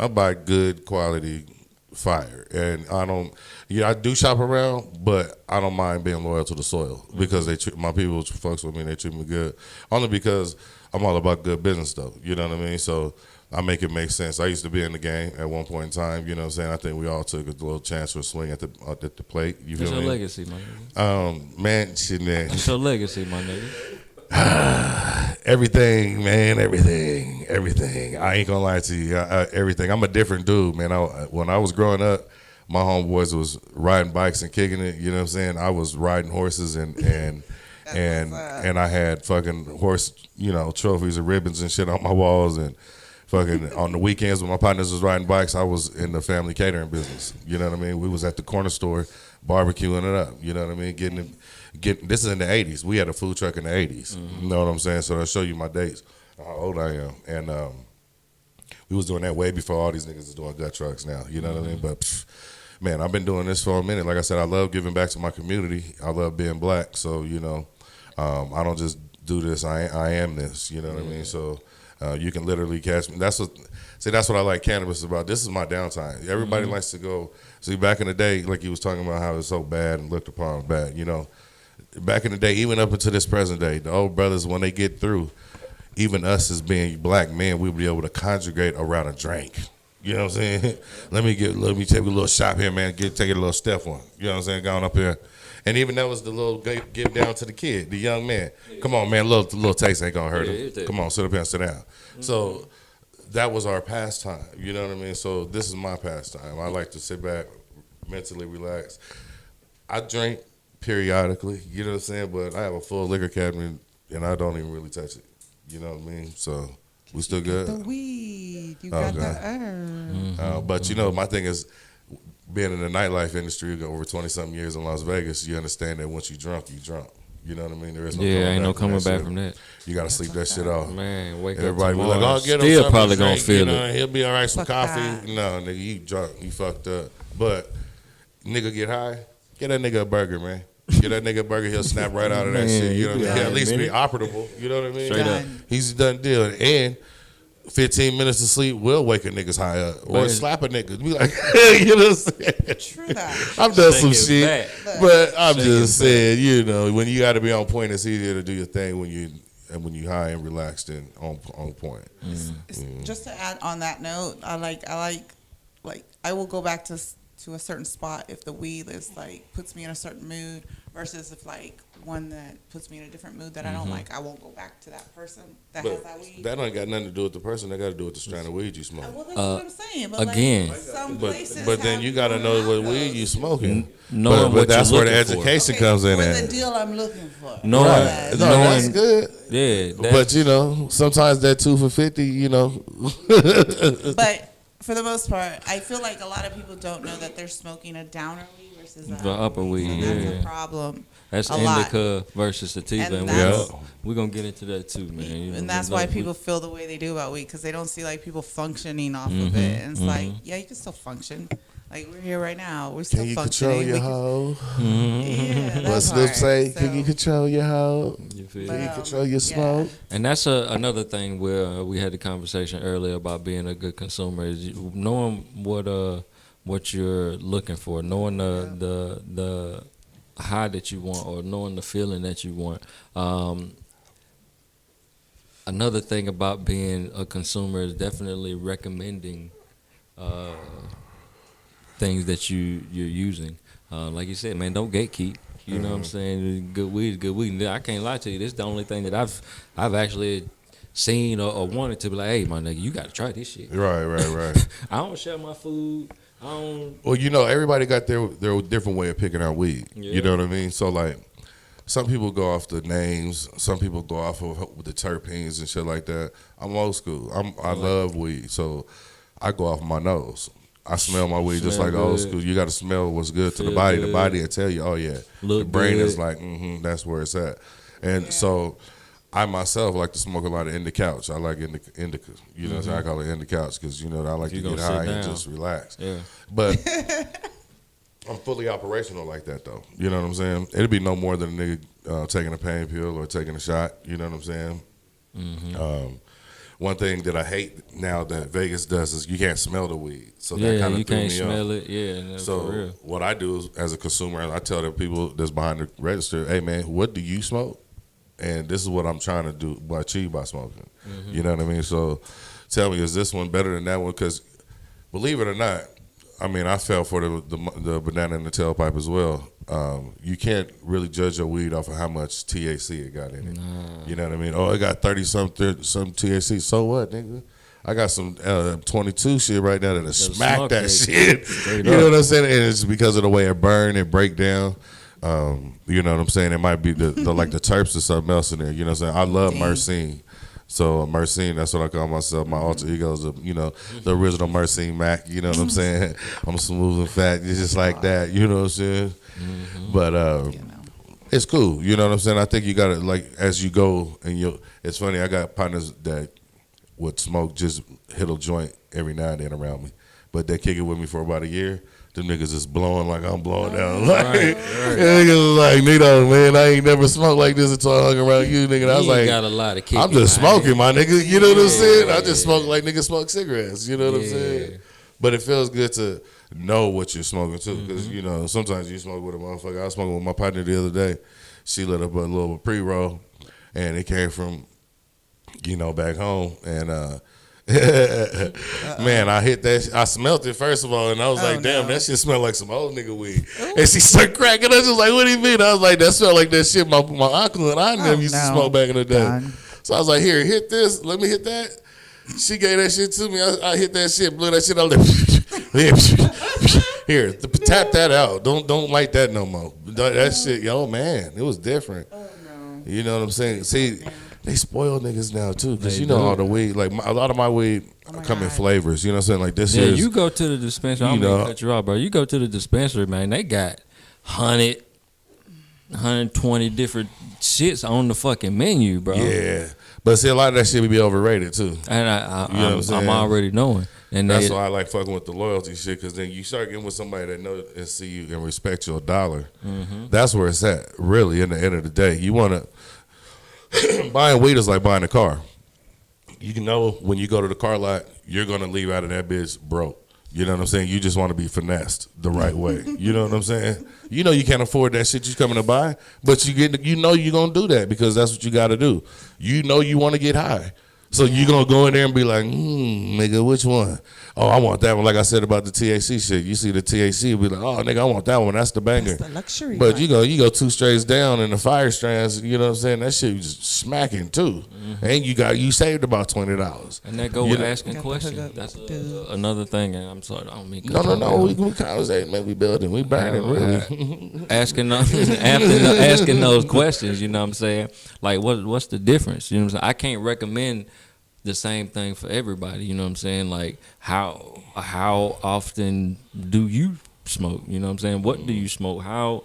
Speaker 3: buy good quality fire, and I do shop around, but I don't mind being loyal to the soil because my people fucks with me, they treat me good, only because I'm all about good business stuff. You know what I mean? So I make it make sense. I used to be in the game at one point in time. You know what I'm saying? I think we all took a little chance for a swing at the plate. You feel me?
Speaker 2: It's your legacy, my nigga.
Speaker 3: Man, shit, man.
Speaker 2: It's your legacy, my nigga.
Speaker 3: Everything, man, everything. I ain't gonna lie to you. Everything. I'm a different dude, man. When I was growing up, my homeboys was riding bikes and kicking it. You know what I'm saying? I was riding horses and I had fucking horse, you know, trophies and ribbons and shit on my walls. And Fucking on the weekends when my partners was riding bikes, I was in the family catering business. You know what I mean? We was at the corner store barbecuing it up. You know what I mean? Getting this is in the 80s. We had a food truck in the 80s. You know what I'm saying? So I'll show you my dates, how old I am. And we was doing that way before all these niggas is doing gut trucks now. You know what I mean? But man, I've been doing this for a minute. Like I said, I love giving back to my community. I love being black. So, you know, I don't just do this. I am this. You know what I mean? So you can literally catch me. That's what I like cannabis about. This is my downtime. Everybody likes to go. See, back in the day, like you was talking about how it's so bad and looked upon bad, you know. Back in the day, even up until this present day, the old brothers, when they get through, even us as being black men, we'll be able to conjugate around a drink. You know what I'm saying? Let me take a little shot here, man. Take a little step on. You know what I'm saying? Going up here. And even that was the little give down to the kid, the young man. Come on, man, little taste ain't gonna hurt him. Come on, sit up here and sit down. So that was our pastime. You know what I mean? So this is my pastime. I like to sit back, mentally relax. I drink periodically, you know what I'm saying? But I have a full liquor cabinet, and I don't even really touch it. You know what I mean? So we still good?
Speaker 4: The weed. You got the herb.
Speaker 3: But, you know, my thing is, being in the nightlife industry over 20-something years in Las Vegas, you understand that once you drunk, you drunk. You know what I mean? There is no
Speaker 2: ain't no coming back from that.
Speaker 3: You got to sleep that shit off.
Speaker 2: Man, wake
Speaker 3: Everybody
Speaker 2: up
Speaker 3: be
Speaker 2: tomorrow.
Speaker 3: like, oh, get him
Speaker 2: Still
Speaker 3: something
Speaker 2: probably
Speaker 3: to
Speaker 2: gonna
Speaker 3: drink,
Speaker 2: feel
Speaker 3: you know,
Speaker 2: it.
Speaker 3: he'll be all right, some
Speaker 4: Fuck
Speaker 3: coffee.
Speaker 4: that.
Speaker 3: No, nigga, you drunk, you fucked up. But nigga get high, get that nigga a burger, man. Get that nigga a burger, he'll snap right out of that
Speaker 2: Man,
Speaker 3: shit. You know what I mean?
Speaker 2: you
Speaker 3: He'll at least be
Speaker 2: minute.
Speaker 3: operable. You know what I mean?
Speaker 2: Straight up.
Speaker 3: He's done deal. And 15 minutes of sleep will wake a nigga's high up. Or
Speaker 2: Man.
Speaker 3: slap a nigga. Be like, you know what I'm saying?
Speaker 4: True that.
Speaker 3: I've done some
Speaker 2: Shake it
Speaker 3: shit.
Speaker 2: back.
Speaker 3: But I'm
Speaker 2: Shake
Speaker 3: just
Speaker 2: it
Speaker 3: saying, you know, when you got to be on point, it's easier to do your thing when you high and relaxed and on point.
Speaker 4: Just to add on that note, I will go back to a certain spot if the weed is like puts me in a certain mood versus if like one that puts me in a different mood that I don't like, I won't go back to that person that has that weed.
Speaker 3: That ain't got nothing to do with the person. That got to do with the strand of weed you smoke.
Speaker 4: Well, that's what I'm saying. But
Speaker 2: again.
Speaker 4: like, some places
Speaker 3: But then
Speaker 4: have
Speaker 3: you got to know what weed you smoking.
Speaker 2: Knowing
Speaker 3: but
Speaker 2: what
Speaker 3: that's
Speaker 2: you're
Speaker 3: where the
Speaker 2: looking for.
Speaker 3: education comes in
Speaker 4: for the
Speaker 3: at.
Speaker 4: deal I'm looking for.
Speaker 2: Knowing,
Speaker 3: Right. No,
Speaker 2: knowing,
Speaker 3: that's good.
Speaker 2: yeah.
Speaker 3: But you know, sometimes that 2 for $50, you know.
Speaker 4: But for the most part, I feel like a lot of people don't know that they're smoking a downer weed versus
Speaker 2: The upper weed,
Speaker 4: and that's
Speaker 2: yeah.
Speaker 4: a problem.
Speaker 2: That's
Speaker 4: a lot.
Speaker 2: indica versus sativa,
Speaker 4: And
Speaker 2: and
Speaker 4: that's-
Speaker 2: we're gonna get into that too, man. You know,
Speaker 4: And that's why people feel the way they do about weed because they don't see like people functioning off of it. And it's like, yeah, you can still function. Like we're here right now, we're still
Speaker 3: Can you
Speaker 4: functioning.
Speaker 3: control your hoe?
Speaker 4: Yeah,
Speaker 3: What
Speaker 4: that
Speaker 3: Slim
Speaker 4: part.
Speaker 3: say?
Speaker 4: So,
Speaker 3: Can you control your hoe?
Speaker 2: You feel
Speaker 3: Can
Speaker 2: me?
Speaker 3: you control your smoke?
Speaker 2: And that's another thing where we had the conversation earlier about being a good consumer is knowing what you're looking for, knowing the high that you want or knowing the feeling that you want. Another thing about being a consumer is definitely recommending things that you're using. Like you said, man, don't gatekeep. You know what I'm saying? Good weed is good weed. I can't lie to you. This is the only thing that I've actually seen or wanted to be like, hey, my nigga, you got to try this shit.
Speaker 3: Right.
Speaker 2: I don't share my food. I don't.
Speaker 3: Well, you know, everybody got their different way of picking out weed.
Speaker 2: Yeah.
Speaker 3: You know what I mean? So, like, some people go off the names. Some people go off of the terpenes and shit like that. I'm old school. I love weed. So, I go off my nose. I smell my weed just
Speaker 2: Smell
Speaker 3: like old
Speaker 2: good.
Speaker 3: school. You got to smell what's good to the
Speaker 2: Feel
Speaker 3: body.
Speaker 2: good.
Speaker 3: The body will tell you, oh, yeah.
Speaker 2: Look
Speaker 3: the brain is
Speaker 2: good.
Speaker 3: like, that's where it's at. And so, I myself like to smoke a lot of indica couch. I like indica. You know, so I call it indica couch because, you know, I like
Speaker 2: You
Speaker 3: to get
Speaker 2: gonna sit
Speaker 3: high and
Speaker 2: down.
Speaker 3: just relax.
Speaker 2: Yeah.
Speaker 3: But I'm fully operational like that, though. You know what I'm saying? It'd be no more than a nigga taking a pain pill or taking a shot. You know what I'm saying? One thing that I hate now that Vegas does is you can't smell the weed. So that
Speaker 2: Yeah,
Speaker 3: kind of
Speaker 2: you
Speaker 3: threw
Speaker 2: can't
Speaker 3: me
Speaker 2: smell
Speaker 3: off.
Speaker 2: it. Yeah, and for
Speaker 3: So
Speaker 2: real.
Speaker 3: what I do is, as a consumer, I tell the people that's behind the register, hey, man, what do you smoke? And this is what I'm trying to do, achieve by smoking. You know what I mean? So tell me, is this one better than that one? Because believe it or not, I mean, I fell for the banana in the tailpipe as well. You can't really judge your weed off of how much THC it got in it. You know what I mean? Oh, it got 30-some THC. So what, nigga? I got some 22 shit right now that'll smack
Speaker 2: smoke
Speaker 3: that
Speaker 2: that
Speaker 3: shit.
Speaker 2: straight
Speaker 3: You know
Speaker 2: up.
Speaker 3: what I'm saying? And it's because of the way it burn and break down. You know what I'm saying? It might be the like the terps or something else in there. You know what I'm saying? I love myrcene. So Mercine, that's what I call myself. My alter ego is, the original Mercine Mac. You know what I'm saying? I'm smooth and fat, it's just like that. You know what I'm saying? But it's cool. You know what I'm saying? I think you gotta, like, as you go and it's funny. I got partners that would smoke, just hit a joint every now and then around me, but they kick it with me for about a year. Them niggas is blowing like I'm blowing down. Like, niggas like, Nito, man, I ain't never smoked like this until I hung around you, nigga. And I was like,
Speaker 2: got a lot of kick.
Speaker 3: I'm just smoking, my nigga. You know what I'm saying? I just smoke like niggas smoke cigarettes. You know what I'm saying? But it feels good to know what you're smoking too, because sometimes you smoke with a motherfucker. I was smoking with my partner the other day. She lit up a little pre-roll, and it came from, back home, and man, I hit that. I smelled it first of all, and I was like, "Damn, that shit smelled like some old nigga weed." And she started cracking. I was just like, "What do you mean?" I was like, "That smelled like that shit my uncle and I never used to smoke back in the day." So I was like, "Here, hit this. Let me hit that." She gave that shit to me. I hit that shit, blew that shit out. Here, tap that out. Don't light that no more. That shit, man, it was different. Oh no. You know what I'm saying? See. They spoil niggas now too, because all the weed, like a lot of my weed come in flavors. You know what I'm saying? Like this is.
Speaker 2: You go to the dispensary. I'm gonna cut you off, bro. You go to the dispensary, man. They got 120 different shits on the fucking menu, bro.
Speaker 3: Yeah, but see, a lot of that shit be overrated too.
Speaker 2: And I'm already knowing. And
Speaker 3: that's why I like fucking with the loyalty shit, because then you start getting with somebody that know and see you and respect your dollar. That's where it's at. Really, in the end of the day, you wanna. Buying weed is like buying a car. You know when you go to the car lot, you're gonna leave out of that bitch broke. You know what I'm saying? You just want to be finessed the right way. You know what I'm saying? You know you can't afford that shit you're coming to buy, but you're gonna do that because that's what you got to do. You know you want to get high, so you're gonna go in there and be like, nigga, which one? Oh, I want that one. Like I said about the THC shit. You see the THC, be like, oh, nigga, I want that one. That's the banger.
Speaker 4: That's the luxury.
Speaker 3: But you go 2 straights down in the fire strands. You know what I'm saying? That shit just smacking too. And you saved about $20.
Speaker 2: And that go with asking questions. That's another thing. And I'm sorry, I don't mean.
Speaker 3: No. We conversate, man. We building, we burning, really.
Speaker 2: asking those questions. You know what I'm saying? Like, what's the difference? You know what I'm saying? I can't recommend the same thing for everybody, you know what I'm saying? Like how often do you smoke? You know what I'm saying? What do you smoke? How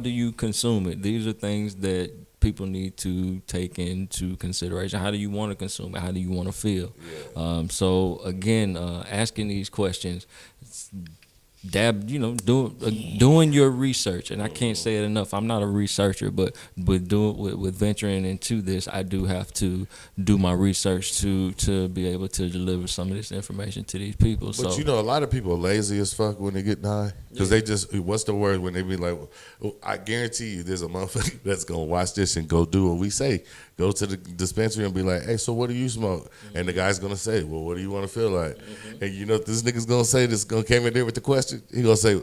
Speaker 2: do you consume it? These are things that people need to take into consideration. How do you want to consume it? How do you want to feel? So again, asking these questions, doing your research, and I can't say it enough. I'm not a researcher, but with venturing into this, I do have to do my research to be able to deliver some of this information to these people.
Speaker 3: But a lot of people are lazy as fuck when they get high, because they just, what's the word when they be like, I guarantee you there's a motherfucker that's gonna watch this and go do what we say. Go to the dispensary and be like, hey, so what do you smoke? And the guy's gonna say, well, what do you want to feel like? And you know what this nigga's gonna say? This gonna came in there with the question. He gonna say,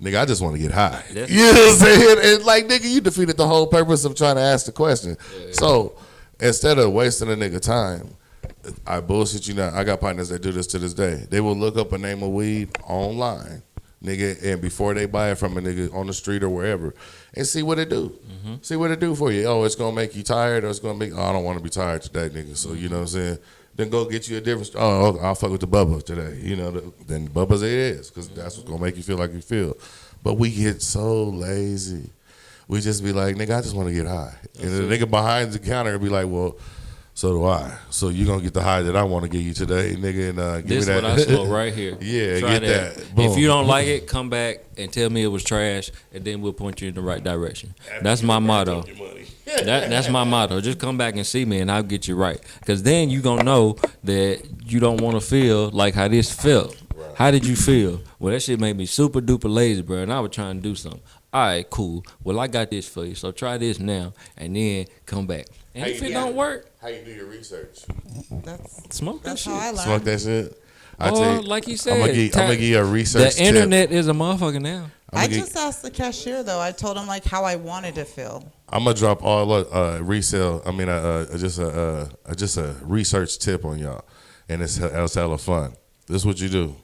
Speaker 3: nigga, I just want to get high. You know what I'm saying? And like, nigga, you defeated the whole purpose of trying to ask the question. So instead of wasting a nigga time, I bullshit you not. I got partners that do this to this day. They will look up a name of weed online, nigga, and before they buy it from a nigga on the street or wherever, and see what it do. See what it do for you. Oh, it's gonna make you tired, or it's gonna make, I don't want to be tired today, nigga. So you know what I'm saying? Then go get you a different, I'll fuck with the Bubba today. You know, then Bubba's it is, because that's what's gonna make you feel like you feel. But we get so lazy. We just be like, nigga, I just want to get high. And the nigga behind the counter be like, well, so do I. So you gonna get the high that I want to give you today, nigga, and give me that.
Speaker 2: This is what I smoke right here.
Speaker 3: Yeah,
Speaker 2: try
Speaker 3: get that. Boom.
Speaker 2: If you don't like it, come back and tell me it was trash, and then we'll point you in the right direction. That's my motto. That's my motto. Just come back and see me, and I'll get you right. Because then you gonna know that you don't want to feel like how this felt. Right. How did you feel? Well, that shit made me super duper lazy, bro, and I was trying to do something. All right, cool. Well, I got this for you, so try this now, and then come back. And if it don't work,
Speaker 3: how you do your research?
Speaker 2: Smoke that shit.
Speaker 4: How I learned.
Speaker 3: Smoke that shit.
Speaker 2: Like you said,
Speaker 3: I'm gonna give you a research
Speaker 2: The internet is a motherfucker now.
Speaker 4: I just asked the cashier though. I told him like how I wanted to feel.
Speaker 3: I'm gonna drop all resale. I mean, just a research tip on y'all, and it's hella fun. This is what you do: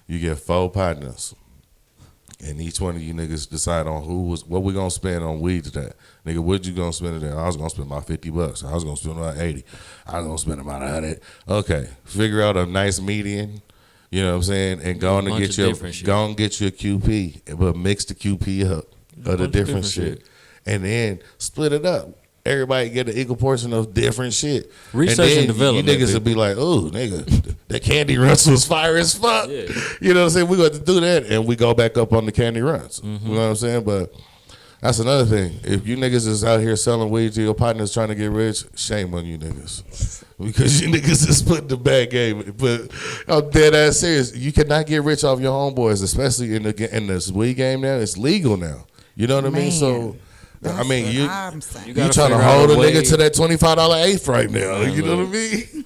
Speaker 3: you get 4 partners, and each one of you niggas decide on what we gonna spend on weed today. Nigga, what you gonna spend today? I was gonna spend about $50. I was gonna spend about 80. I was gonna spend about 100. Okay, figure out a nice median. You know what I'm saying? And go on and get you a QP, but mix the QP up of the different shit, and then split it up. Everybody get an equal portion of different shit.
Speaker 2: Research and development.
Speaker 3: You niggas will be like, oh, nigga, the candy runs was fire as fuck. Yeah. You know what I'm saying? We got to do that, and we go back up on the candy runs. Mm-hmm. You know what I'm saying? But that's another thing. If you niggas is out here selling weed to your partners trying to get rich, shame on you niggas. Because you niggas is putting the bad game. But I'm dead ass serious. You cannot get rich off your homeboys, especially in this weed game now. It's legal now. You know what I mean? So, I mean, you trying to hold a nigga to that $25 eighth right now. You know what I mean?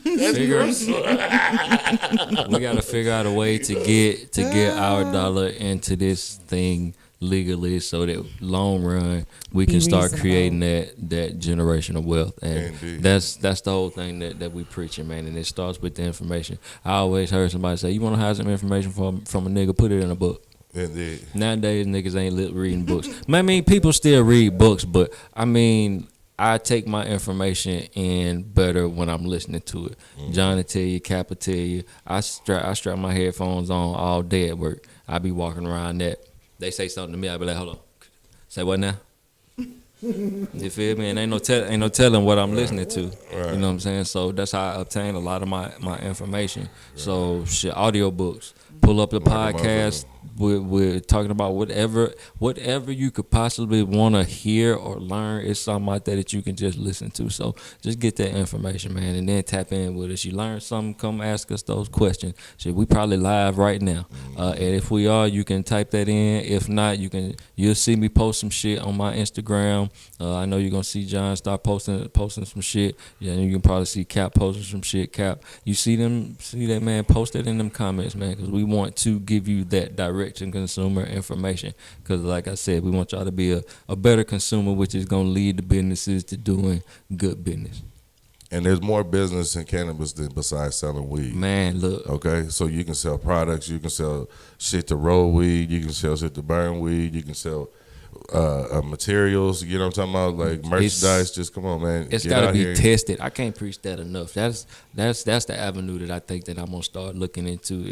Speaker 2: We got to figure out a way to get our dollar into this thing legally, so that long run we can start creating that generational wealth. And that's the whole thing that we preaching, man. And it starts with the information. I always heard somebody say, you want to have some information from a nigga, put it in a book.
Speaker 3: Indeed.
Speaker 2: Nowadays niggas ain't reading books. I mean, people still read books, but I mean, I take my information in better when I'm listening to it. John will tell you, Cap will tell you. I strap my headphones on all day at work. I be walking around that. They say something to me, I be like, hold on. Say what now? You feel me? And ain't no telling what I'm listening to. Right. You know what I'm saying? So that's how I obtain a lot of my information. Right. So shit, audiobooks. Pull up the podcast. We're talking about whatever you could possibly want to hear or learn. It's something like that you can just listen to. So just get that information, man, and then tap in with us. You learn something, come ask us those questions. Shit, we probably live right now, and if we are, you can type that in. If not, you'll see me post some shit on my Instagram. I know you're gonna see John start posting some shit. Yeah, and you can probably see Cap posting some shit. Cap, you see that, man, post that in them comments, man, because we want to give you that direct and consumer information, because like I said, we want y'all to be a better consumer, which is going to lead the businesses to doing good business.
Speaker 3: And there's more business in cannabis than besides selling weed. Man, look. Okay, so you can sell products, you can sell shit to roll weed, you can sell shit to burn weed, you can sell materials, you know what I'm talking about, like merchandise. Just come on, man.
Speaker 2: It's got to be tested. I can't preach that enough. That's the avenue that I think that I'm gonna start looking into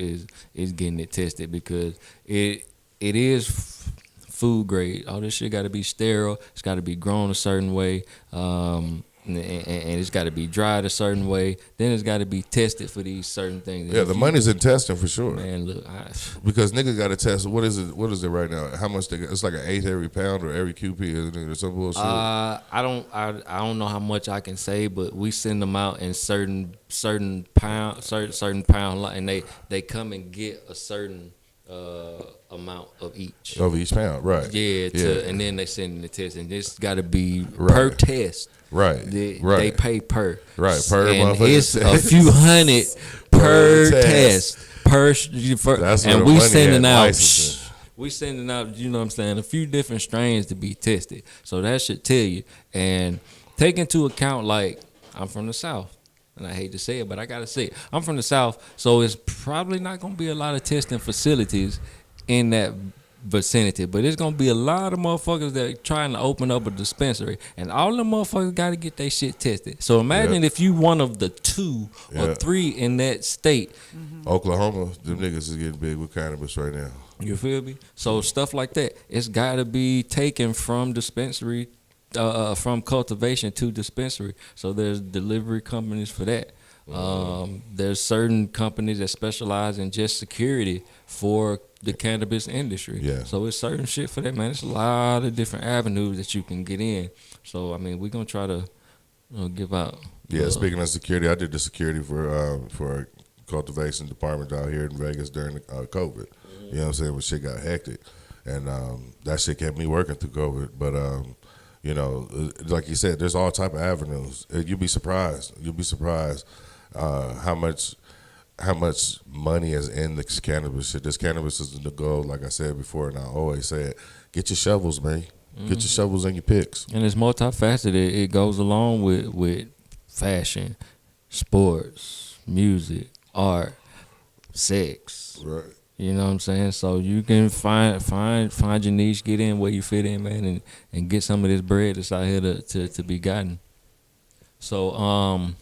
Speaker 2: is getting it tested, because it is food grade. All this shit got to be sterile. It's got to be grown a certain way. And it's got to be dried a certain way. Then it's got to be tested for these certain things.
Speaker 3: Yeah, the money's in testing for sure.
Speaker 2: Man, look,
Speaker 3: because niggas got to test. What is it? What is it right now? How much they got? It's like an eighth every pound or every QP, isn't it, or some bullshit?
Speaker 2: I don't know how much I can say, but we send them out in certain pound, and they come and get a certain amount of each
Speaker 3: pound, right?
Speaker 2: Yeah, and then they send in the test, and this got to be per test.
Speaker 3: Right,
Speaker 2: they pay per.
Speaker 3: Right, per
Speaker 2: and it's a few hundred per test.
Speaker 3: That's
Speaker 2: and we sending out. We sending out, you know what I'm saying, a few different strains to be tested. So that should tell you. And take into account, like, I'm from the South. And I hate to say it, but I got to say it. I'm from the South, so it's probably not going to be a lot of testing facilities in that vicinity. But it's going to be a lot of motherfuckers that are trying to open up a dispensary. And all the motherfuckers got to get their shit tested. So imagine if you one of the 2 or 3 in that state.
Speaker 3: Oklahoma, them niggas is getting big with cannabis right now.
Speaker 2: You feel me? So stuff like that, it's got to be taken from dispensary, from cultivation to dispensary. So there's delivery companies for that. There's certain companies that specialize in just security for the cannabis industry. Yeah. So it's certain shit for that, man. It's a lot of different avenues that you can get in. So I mean, we're gonna try to give out.
Speaker 3: Yeah. Speaking of security, I did the security for a cultivation department out here in Vegas during COVID. You know what I'm saying? When shit got hectic, and that shit kept me working through COVID. But you know, like you said, there's all type of avenues. You'll be surprised. How much money is in this cannabis shit. This cannabis is the goal, like I said before, and I always say it. Get your shovels, man. Get your shovels and your picks.
Speaker 2: And it's multifaceted. It goes along with fashion, sports, music, art, sex.
Speaker 3: Right.
Speaker 2: You know what I'm saying? So you can find your niche, get in where you fit in, man, and get some of this bread that's out here to be gotten. So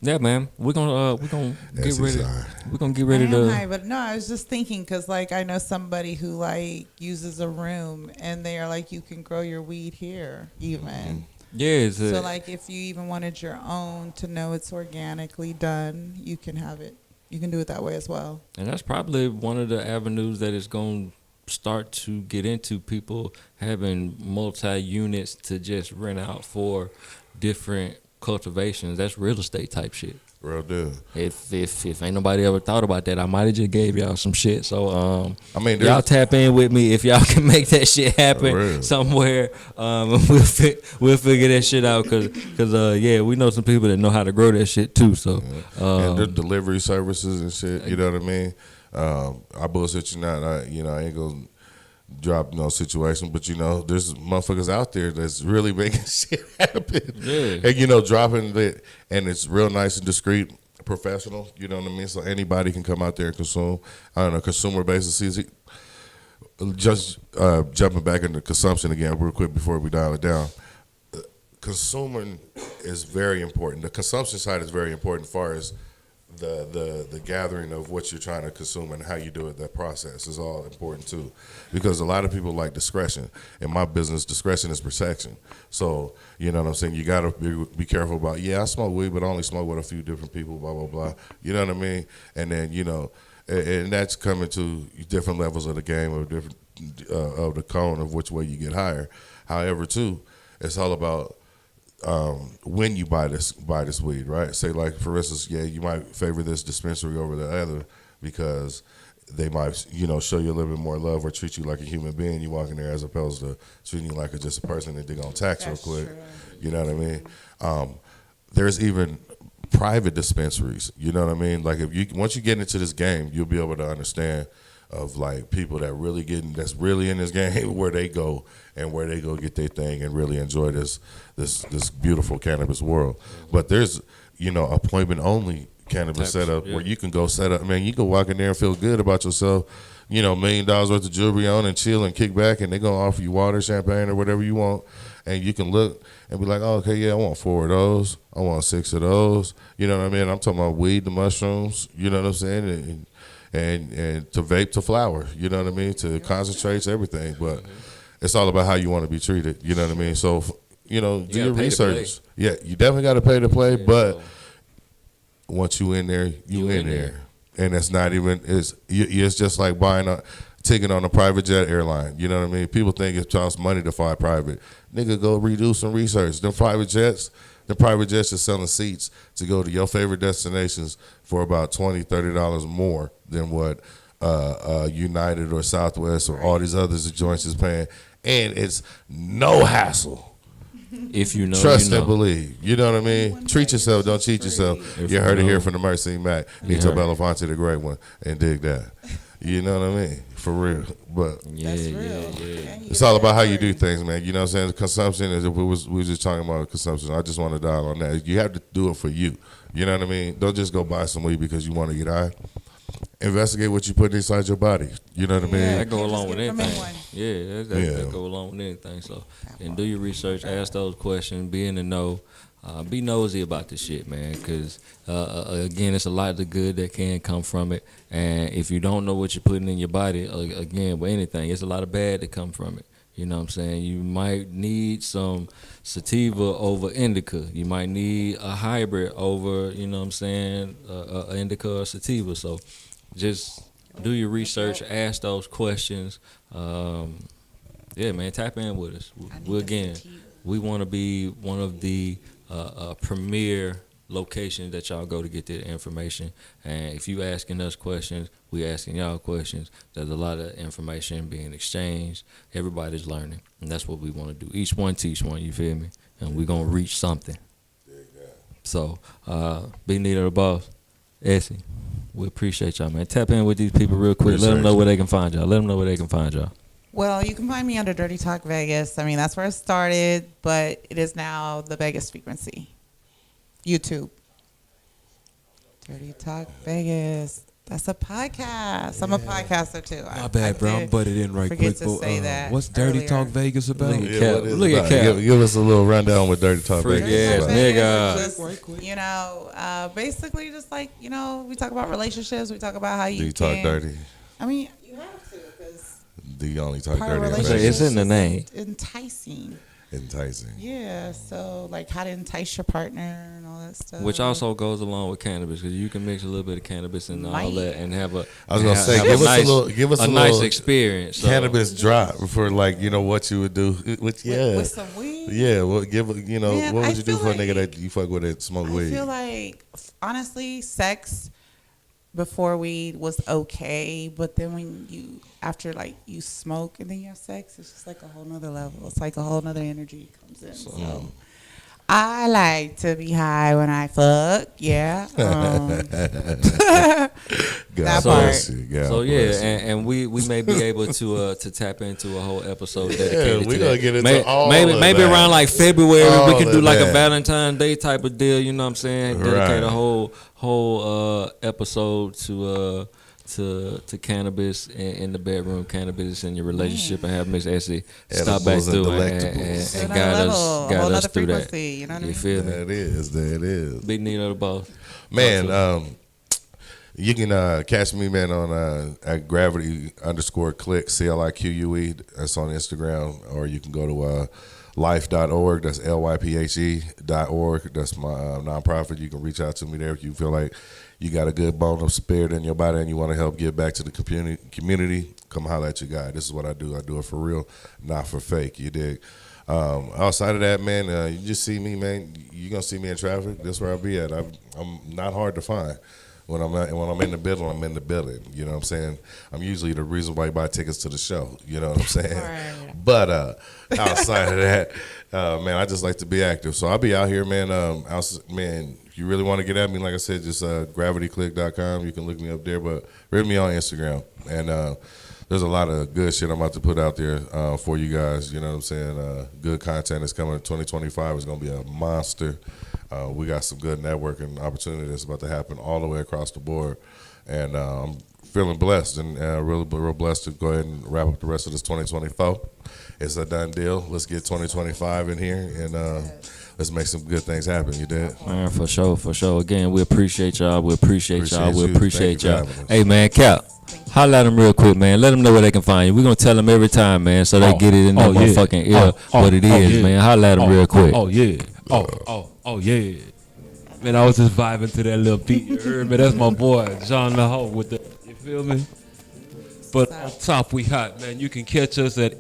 Speaker 2: yeah, man, we're gonna get
Speaker 3: Essie's
Speaker 2: ready.
Speaker 3: high.
Speaker 2: We're gonna get
Speaker 4: I
Speaker 2: ready
Speaker 4: am
Speaker 2: to.
Speaker 4: high, but no, I was just thinking because like I know somebody who like uses a room and they are like you can grow your weed here even.
Speaker 2: Yeah, it's
Speaker 4: So like if you even wanted your own to know it's organically done, you can have it. You can do it that way as well.
Speaker 2: and that's probably one of the avenues that is going to start to get into people having multi-units to just rent out for different cultivations. That's real estate type shit.
Speaker 3: Real deal.
Speaker 2: If ain't nobody ever thought about that, I might have just gave y'all some shit. So
Speaker 3: I mean,
Speaker 2: y'all tap in with me if y'all can make that shit
Speaker 3: For
Speaker 2: happen
Speaker 3: real.
Speaker 2: somewhere. And we'll figure that shit out because yeah, we know some people that know how to grow that shit too. So
Speaker 3: and their delivery services and shit. You know what I mean? I bullshit you not. I ain't gonna drop no situation, but there's motherfuckers out there that's really making shit happen.
Speaker 2: Yeah.
Speaker 3: And dropping it, and it's real nice and discreet, professional. You know what I mean? So anybody can come out there and consume on a consumer basis. Just jumping back into consumption again, real quick before we dial it down. Consuming is very important. The consumption side is very important as far as the gathering of what you're trying to consume and how you do it. That process is all important too, because a lot of people like discretion. In my business, discretion is protection. So you know what I'm saying. You gotta be careful about. Yeah, I smoke weed, but I only smoke with a few different people. Blah blah blah. You know what I mean? And then and that's coming to different levels of the game or different of the cone of which way you get higher. However, too, it's all about when you buy this weed, right? Say like for instance, yeah, you might favor this dispensary over the other because they might show you a little bit more love or treat you like a human being. You walk in there as opposed to treating you like just a person that they're gonna tax
Speaker 4: That's
Speaker 3: real quick.
Speaker 4: true.
Speaker 3: You know what I mean? There's even private dispensaries. You know what I mean? Like once you get into this game, you'll be able to understand of like people that's really in this game where they go get their thing and really enjoy this beautiful cannabis world. But there's appointment only cannabis setup where you can go set up. Man, you can walk in there and feel good about yourself. $1 million worth of jewelry on and chill and kick back, and they're gonna offer you water, champagne, or whatever you want, and you can look and be like, oh, okay, yeah, I want 4 of those, I want 6 of those. You know what I mean? I'm talking about weed, the mushrooms. You know what I'm saying? And to vape, to flower, you know what I mean, to concentrates, everything. But it's all about how you want to be treated, you know what I mean? So, do your research. Yeah, you definitely got to pay to play, but once you in there, you in there. And it's not even, it's just like buying a ticket on a private jet airline, you know what I mean? People think it costs money to fly private. Nigga, go redo some research. The private jets are selling seats to go to your favorite destinations for about $20, $30 more than what United or Southwest or all these others joints is paying, and it's no hassle.
Speaker 2: If you know,
Speaker 3: Trust and believe. You know what I mean? Treat yourself, don't cheat yourself. You heard it here from the Mercy Mac, Nito Belafonte, the great one, and dig that. You know what I mean? For real. But
Speaker 4: That's real.
Speaker 3: it's all about how you do things, man. You know what I'm saying? Consumption is, we were just talking about consumption. I just want to dial on that. You have to do it for you. You know what I mean? Don't just go buy some weed because you want to get high. Investigate what you put inside your body. You know what I mean?
Speaker 2: that go along with
Speaker 4: Just get
Speaker 2: anything.
Speaker 4: from
Speaker 2: Yeah, that go along with anything. So, and do your research, ask those questions, be in the know, be nosy about this shit, man. Because again, it's a lot of good that can come from it. And if you don't know what you're putting in your body, again, with anything, it's a lot of bad that come from it. You know what I'm saying? You might need some sativa over indica. You might need a hybrid over, you know what I'm saying, indica or sativa. So just do your research, ask those questions. Yeah, man, tap in with us. We want to be one of the premier locations that y'all go to get the information. And if you asking us questions, we asking y'all questions. There's a lot of information being exchanged. Everybody's learning, and that's what we want to do. Each one teach one, you feel me? And we're going to reach something. So, Big Nito the boss, Essie, we appreciate y'all, man. Tap in with these people real quick. Let them know where they can find y'all.
Speaker 4: Well, you can find me under Dirty Talk Vegas. I mean, that's where it started, but it is now the Vegas frequency. YouTube. Dirty Talk Vegas. That's a podcast. I'm a podcaster too.
Speaker 1: My bad, bro. I'm butted in right
Speaker 4: forget
Speaker 1: quick.
Speaker 4: to say that
Speaker 1: What's Dirty
Speaker 4: earlier.
Speaker 1: Talk Vegas about?
Speaker 2: Look at
Speaker 3: Yeah,
Speaker 2: Cap.
Speaker 3: what is it
Speaker 2: Look at
Speaker 3: about?
Speaker 2: Cap.
Speaker 3: Give us a little rundown with Dirty Talk
Speaker 2: Freak
Speaker 3: Vegas.
Speaker 2: ass
Speaker 3: About.
Speaker 2: nigga.
Speaker 4: Just, you know, basically just like, you know, we talk about relationships. We talk about how you
Speaker 3: Do you talk dirty?
Speaker 4: I mean, you have to because
Speaker 3: Do you only talk
Speaker 4: part of
Speaker 3: dirty? on
Speaker 4: relationships
Speaker 2: It's in the
Speaker 3: Vegas?
Speaker 2: name.
Speaker 4: is enticing.
Speaker 3: Enticing.
Speaker 4: Yeah, so like how to entice your partner and all that stuff.
Speaker 2: Which also goes along with cannabis because you can mix a little bit of cannabis and all
Speaker 4: Might.
Speaker 2: that and have a.
Speaker 3: I was gonna say,
Speaker 2: have
Speaker 3: give us
Speaker 2: nice,
Speaker 3: a little, give us a
Speaker 2: nice
Speaker 3: little
Speaker 2: experience. So.
Speaker 3: cannabis drop for like what you would do.
Speaker 4: with some weed.
Speaker 3: Yeah, well,
Speaker 4: Man,
Speaker 3: what
Speaker 4: I
Speaker 3: would you do
Speaker 4: feel
Speaker 3: for a nigga
Speaker 4: like-
Speaker 3: that you fuck with that smoke
Speaker 4: I
Speaker 3: weed?
Speaker 4: feel like honestly, sex before weed was okay, but then when you after like you smoke and then you have sex, it's just like a whole nother level. It's like a whole nother energy comes in. So I like to be high when I fuck. Yeah.
Speaker 3: God
Speaker 4: that
Speaker 3: bless
Speaker 4: part.
Speaker 3: you. God
Speaker 2: So yeah,
Speaker 3: bless you.
Speaker 2: and we may be able to tap into a whole episode dedicated
Speaker 3: we
Speaker 2: to
Speaker 3: gonna
Speaker 2: that.
Speaker 3: get into
Speaker 2: maybe,
Speaker 3: all
Speaker 2: maybe,
Speaker 3: of
Speaker 2: maybe
Speaker 3: that.
Speaker 2: around like February
Speaker 3: All
Speaker 2: we can do
Speaker 3: of
Speaker 2: like
Speaker 3: that.
Speaker 2: a Valentine's Day type of deal. You know what I'm saying? Dedicate a
Speaker 3: Right.
Speaker 2: whole episode to cannabis in the bedroom, cannabis in your relationship, and have Miss Essie stop back
Speaker 3: Edibles and
Speaker 2: through
Speaker 3: delectables.
Speaker 2: and
Speaker 4: Another
Speaker 2: guide
Speaker 4: level,
Speaker 2: us,
Speaker 4: a whole
Speaker 2: guide us
Speaker 4: nother
Speaker 2: through that.
Speaker 4: frequency, you know what I
Speaker 2: You
Speaker 4: mean?
Speaker 2: feel me?
Speaker 3: That is.
Speaker 2: Big Nito the boss.
Speaker 3: Man, you can catch me, man, on at gravity_click, CLIQUE. That's on Instagram, or you can go to life.org. That's LYPHE.org. That's my nonprofit. You can reach out to me there if you feel like you got a good bone of spirit in your body and you want to help give back to the community. Come holler at your guy. This is what I do. I do it for real, not for fake. You dig? Outside of that, man, you just see me, man. You gonna see me in traffic. That's where I'll be at. I'm not hard to find. When I'm in the building, I'm in the building. You know what I'm saying? I'm usually the reason why you buy tickets to the show. You know what I'm saying?
Speaker 4: Right.
Speaker 3: But outside of that, man, I just like to be active. So I'll be out here, man. Man, if you really want to get at me, like I said, just gravityclick.com. You can look me up there, but read me on Instagram. And there's a lot of good shit I'm about to put out there for you guys. You know what I'm saying? Good content is coming in 2025. It's going to be a monster. We got some good networking opportunity that's about to happen all the way across the board. And I'm feeling blessed and real blessed to go ahead and wrap up the rest of this 2024. It's a done deal. Let's get 2025 in here and let's make some good things happen. You did?
Speaker 2: Man, for sure. Again, we appreciate y'all. We appreciate y'all. We
Speaker 3: you.
Speaker 2: appreciate
Speaker 3: Thank you for
Speaker 2: y'all.
Speaker 3: having us.
Speaker 2: Hey, man, Cap, holla at them real quick, man. Let them know where they can find you. We're going to tell them every time, man, so they get it in their motherfucking ear what it is,
Speaker 1: yeah.
Speaker 2: man. Holla at them real quick.
Speaker 1: Oh yeah. Oh yeah. Man, I was just vibing to that little beat. You heard me? That's my boy, John LaHoe with the, you feel me? But on top, we hot, man. You can catch us at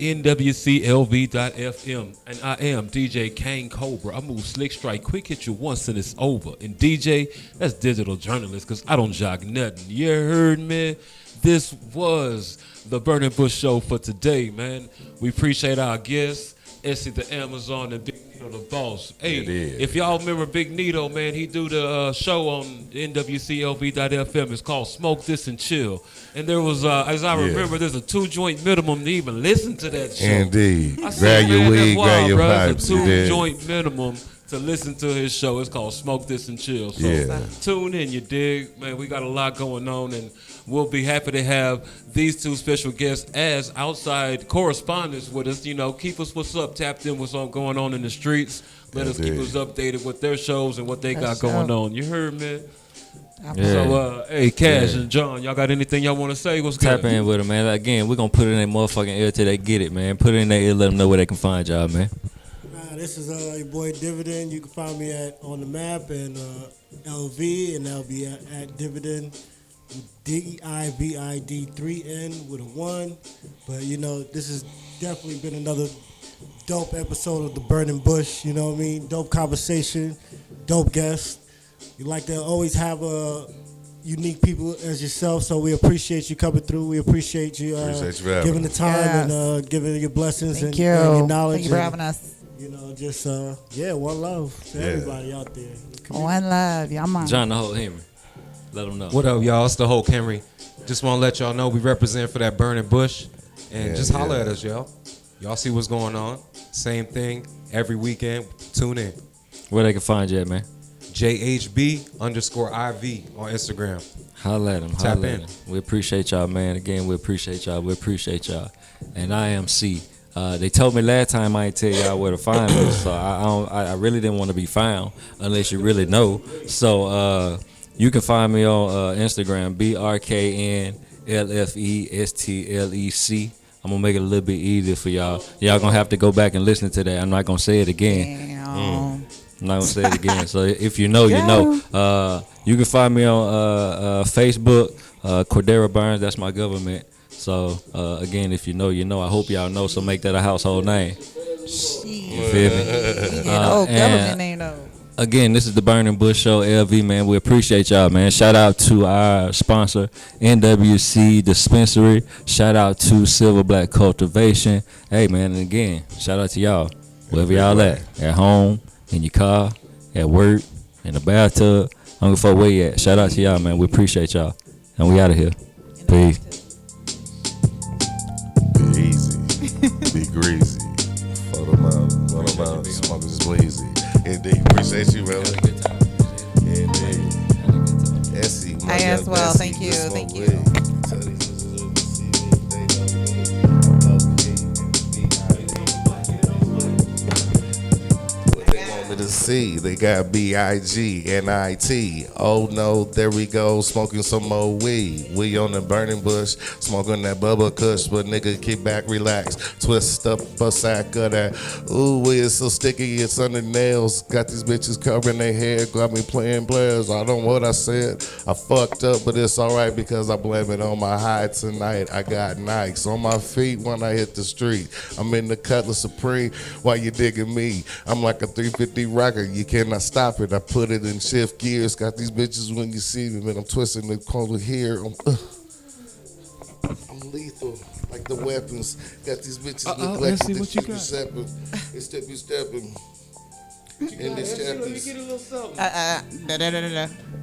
Speaker 1: nwclv.fm. And I am DJ Kane Cobra. I move slick, strike, quick, hit you once and it's over. And DJ, that's digital journalist, because I don't jock nothing. You heard me? This was the Burning Bush Show for today, man. We appreciate our guests, Essie the Amazon and Big Nito the boss. Hey, if y'all remember Big Nito, man, he do the show on nwclv.fm. It's called Smoke This and Chill. And there was, as I remember, there's a 2-joint minimum to even listen to that show.
Speaker 3: Indeed.
Speaker 1: I said,
Speaker 3: Grab your
Speaker 1: man, that's
Speaker 3: weed,
Speaker 1: wild,
Speaker 3: grab your
Speaker 1: bro.
Speaker 3: pipes.
Speaker 1: It's a
Speaker 3: You did.
Speaker 1: 2-joint minimum to listen to his show. It's called Smoke This and Chill. So tune in, you dig? Man, we got a lot going on, and we'll be happy to have these two special guests as outside correspondents with us. You know, keep us what's up, tapped in what's going on in the streets. Let us keep us updated with their shows and what they got going on. You heard me?
Speaker 2: Yeah.
Speaker 1: So, hey, Cash and John, y'all got anything y'all want to say? What's good?
Speaker 2: Tap in with them, man. Again, we're going to put it in their motherfucking ear till they get it, man. Put it in their ear, let them know where they can find y'all, man.
Speaker 5: This is your boy Divid3n. You can find me on the map and LV, and that'll be at Divid3n, Divid3n with a 1. But you know, this has definitely been another dope episode of the Burning Bush. You know what I mean? Dope conversation, dope guests. You like to always have unique people as yourself, so we appreciate you coming through. We appreciate you, giving the time and giving your blessings and your knowledge.
Speaker 4: Thank you for having us.
Speaker 5: You know, just one love to everybody out there.
Speaker 4: One love, y'all man.
Speaker 2: John the whole Henry. Let them know.
Speaker 6: What up, y'all? It's the Hulk Henry. Just want to let y'all know we represent for that Burning Bush. And just holler at us, y'all. Y'all see what's going on. Same thing every weekend. Tune in.
Speaker 2: Where they can find you at, man.
Speaker 6: JHB_IV on Instagram.
Speaker 2: Holla at him.
Speaker 6: Tap
Speaker 2: Holla at
Speaker 6: in.
Speaker 2: him. We appreciate y'all, man. Again, we appreciate y'all. We appreciate y'all. And I am C. They told me last time I ain't tell y'all where to find me, so I really didn't want to be found unless you really know. So you can find me on Instagram, BRKNLFESTLEC. I'm gonna make it a little bit easier for y'all. Y'all gonna have to go back and listen to that. I'm not gonna say it again.
Speaker 4: Damn.
Speaker 2: I'm not gonna say it again. So if you know, you know. You can find me on Facebook, Cordera Burns. That's my government. So again, if you know, you know. I hope y'all know. So make that a household name. You feel me?
Speaker 4: Government ain't no.
Speaker 2: Again, this is the Burning Bush Show, LV, man. We appreciate y'all, man. Shout out to our sponsor, NWC Dispensary. Shout out to Silver Black Cultivation. Hey, man, and again, shout out to y'all. Wherever y'all at home, in your car, at work, in the bathtub. I don't give a fuck where you at. Shout out to y'all, man. We appreciate y'all. And we out of here. Peace.
Speaker 3: Be easy. Be greasy. Fuck them out. Fuck them out. Smoking is bleezy. Indeed. Appreciate you, brother. Indeed. Essie, my
Speaker 4: I as
Speaker 3: young
Speaker 4: well.
Speaker 3: Essie,
Speaker 4: Thank you.
Speaker 3: just
Speaker 4: Thank
Speaker 3: smoke
Speaker 4: you.
Speaker 3: weed. Tell these niggas who see me, they know me. I know me. What they want me to see? They got BIGNIT. Oh no, there we go, smoking some more weed. We on the burning bush, smoking that bubble kush, but nigga kick back, relax, twist up a sack of that. Ooh, it's so sticky, it's under nails. Got these bitches covering their hair, got me playing players. I don't know what I said. I fucked up, but it's alright because I blame it on my high tonight. I got Nikes on my feet when I hit the street. I'm in the Cutlass Supreme while you digging me. I'm like a 350 rocker, you cannot stop it. I put it in shift gears. Got these bitches when you see me, man. I'm twisting the corner here. I'm lethal, like the weapons. Got these bitches neglected.
Speaker 1: Essie, what you got?
Speaker 3: They stepping. In this chapters.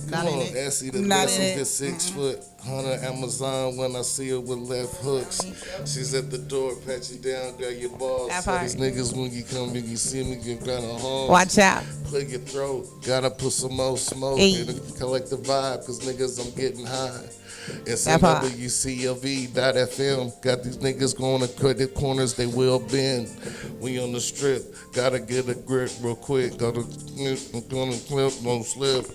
Speaker 4: Not
Speaker 3: Come
Speaker 4: in
Speaker 3: on,
Speaker 4: it.
Speaker 3: Essie, the
Speaker 4: Not
Speaker 3: best
Speaker 4: in
Speaker 3: of
Speaker 4: it.
Speaker 3: the 6 foot Hunter Amazon. When I see her with left hooks, she's at the door, pat you down, grab your balls.
Speaker 4: That
Speaker 3: So
Speaker 4: part.
Speaker 3: these niggas, when you come and you see me, you kind of home.
Speaker 4: Watch out.
Speaker 3: Clear your throat, gotta put some more smoke
Speaker 4: Hey.
Speaker 3: and collect the vibe, cause niggas, I'm getting high. It's
Speaker 4: That part.
Speaker 3: WCLV.FM. Got these niggas going to credit corners, they will bend. We on the strip, gotta get a grip real quick. Gonna clip, won't slip.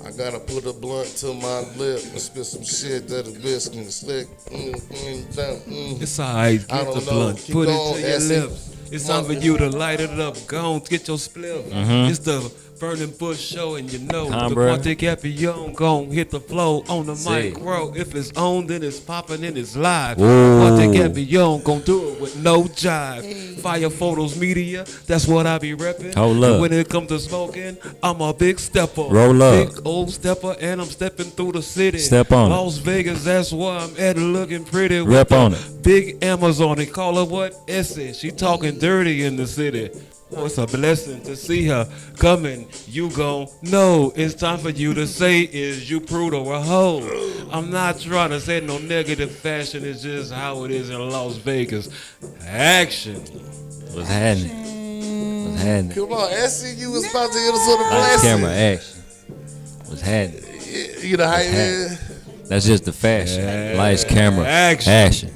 Speaker 3: I gotta put a blunt to my lip and spit some shit that'll biscuit slick.
Speaker 1: It's alright,
Speaker 3: I
Speaker 1: get
Speaker 3: don't
Speaker 1: the
Speaker 3: know.
Speaker 1: blunt,
Speaker 3: Keep
Speaker 1: put
Speaker 3: going,
Speaker 1: it to your
Speaker 3: Essie.
Speaker 1: lips. It's time for you to light it up. Go on, get your spliff. It's the Burning Bush Show, and you know
Speaker 2: Tom
Speaker 1: the
Speaker 2: Brady.
Speaker 1: Quante Capion gon' hit the flow on the mic,
Speaker 2: See.
Speaker 1: bro. If it's on, then it's popping and it's live.
Speaker 2: Ooh.
Speaker 1: Quante Capion gon' do it with no jive. Fire Photos Media, that's what I be repping.
Speaker 2: Hold
Speaker 1: And
Speaker 2: up.
Speaker 1: when it comes to smoking, I'm a big stepper.
Speaker 2: Roll up.
Speaker 1: Big old stepper, and I'm stepping through the city.
Speaker 2: Step on it.
Speaker 1: Las Vegas, that's why I'm at looking pretty. with
Speaker 2: Rep
Speaker 1: the
Speaker 2: on it.
Speaker 1: Big Amazon, they call her what? Essie. She talking dirty in the city. Oh, it's a blessing to see her coming. You gon' know it's time for you to say, is you prude or a hoe? I'm not trying to say no negative fashion. It's just how it is in Las Vegas. Action.
Speaker 2: What's happening? What's happening?
Speaker 3: Come on, Essie, you was about to hit us with a
Speaker 2: Lights,
Speaker 3: blessing.
Speaker 2: camera, action. What's happening?
Speaker 3: You know how it is.
Speaker 2: That's just the fashion. Lights, camera,
Speaker 1: Action.
Speaker 2: action.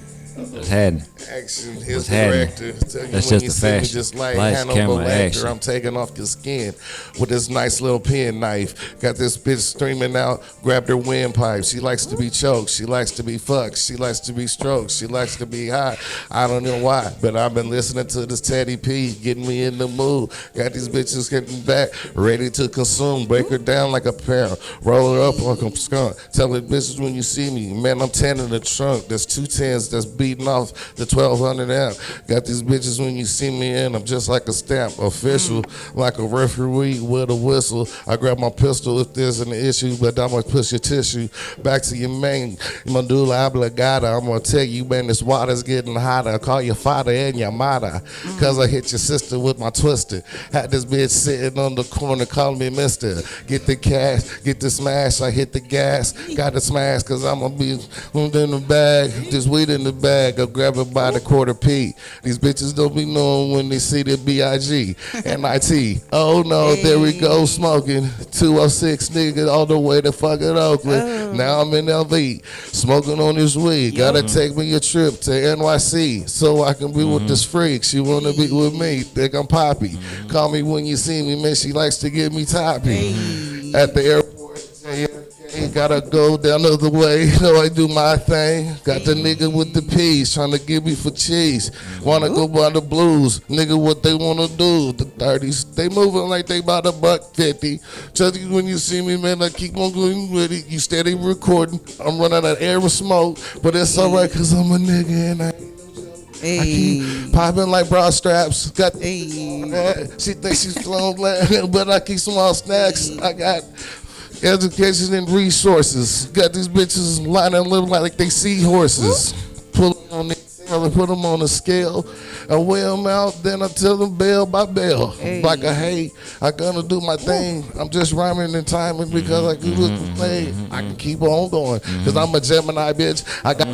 Speaker 2: What's happening?
Speaker 3: Action, his
Speaker 2: What's happening?
Speaker 3: director. Tell you
Speaker 2: That's
Speaker 3: when
Speaker 2: just
Speaker 3: you
Speaker 2: the
Speaker 3: see me,
Speaker 2: fashion.
Speaker 3: just like
Speaker 2: Lights,
Speaker 3: Hannibal
Speaker 2: camera,
Speaker 3: Lecter,
Speaker 2: action.
Speaker 3: I'm taking off your skin with this nice little pen knife. Got this bitch streaming out, grabbed her windpipe. She likes to be choked. She likes to be fucked. She likes to be stroked. She likes to be hot. I don't know why, but I've been listening to this Teddy P, getting me in the mood. Got these bitches getting back, ready to consume. Break her down like a pound. Roll her up like a skunk. Tell the bitches when you see me, man, I'm 10 in the trunk. There's 2 10s that's beating off the 1200 amp. Got these bitches when you see me in, I'm just like a stamp, official, like a referee with a whistle. I grab my pistol if there's an issue, but I'm gonna push your tissue back to your main medulla oblongata. I'm gonna tell you, man, this water's getting hotter. I call your father and your mother, cause I hit your sister with my twister. Had this bitch sitting on the corner calling me mister. Get the cash, get the smash, I hit the gas. Got the smash, cause I'm gonna be in the bag, just weed in the bag. I'll grab it by by the quarter P. These bitches don't be knowing when they see the B.I.G. N.I.T. Oh no, there we go, smoking 206 nigga all the way to fucking Oakland. Now I'm in LV, smoking on this weed. Gotta take me a trip to NYC so I can be with this freak. She wanna be with me, think I'm Poppy. Call me when you see me, man, she likes to get me toppy. At the airport, JFK, gotta go down the other way. So I do my thing. Got the nigga with the peas trying to get me for cheese. Wanna go by the blues, nigga, what they wanna do? The 30s, they moving like they about $150. Just when you see me, man, I keep on going with it. You steady recording. I'm running out of air and smoke, but it's alright cause I'm a nigga and I I keep popping like bra straps. Got she thinks she's flown, but I keep small snacks. I got education and resources. Got these bitches lining up like they see horses. Pull them on the scale and put them on the scale. I weigh them out, then I tell them bell by bell. Like a hey, I gonna do my thing. I'm just rhyming and timing because I can look the play. I can keep on going because I'm a Gemini bitch. I got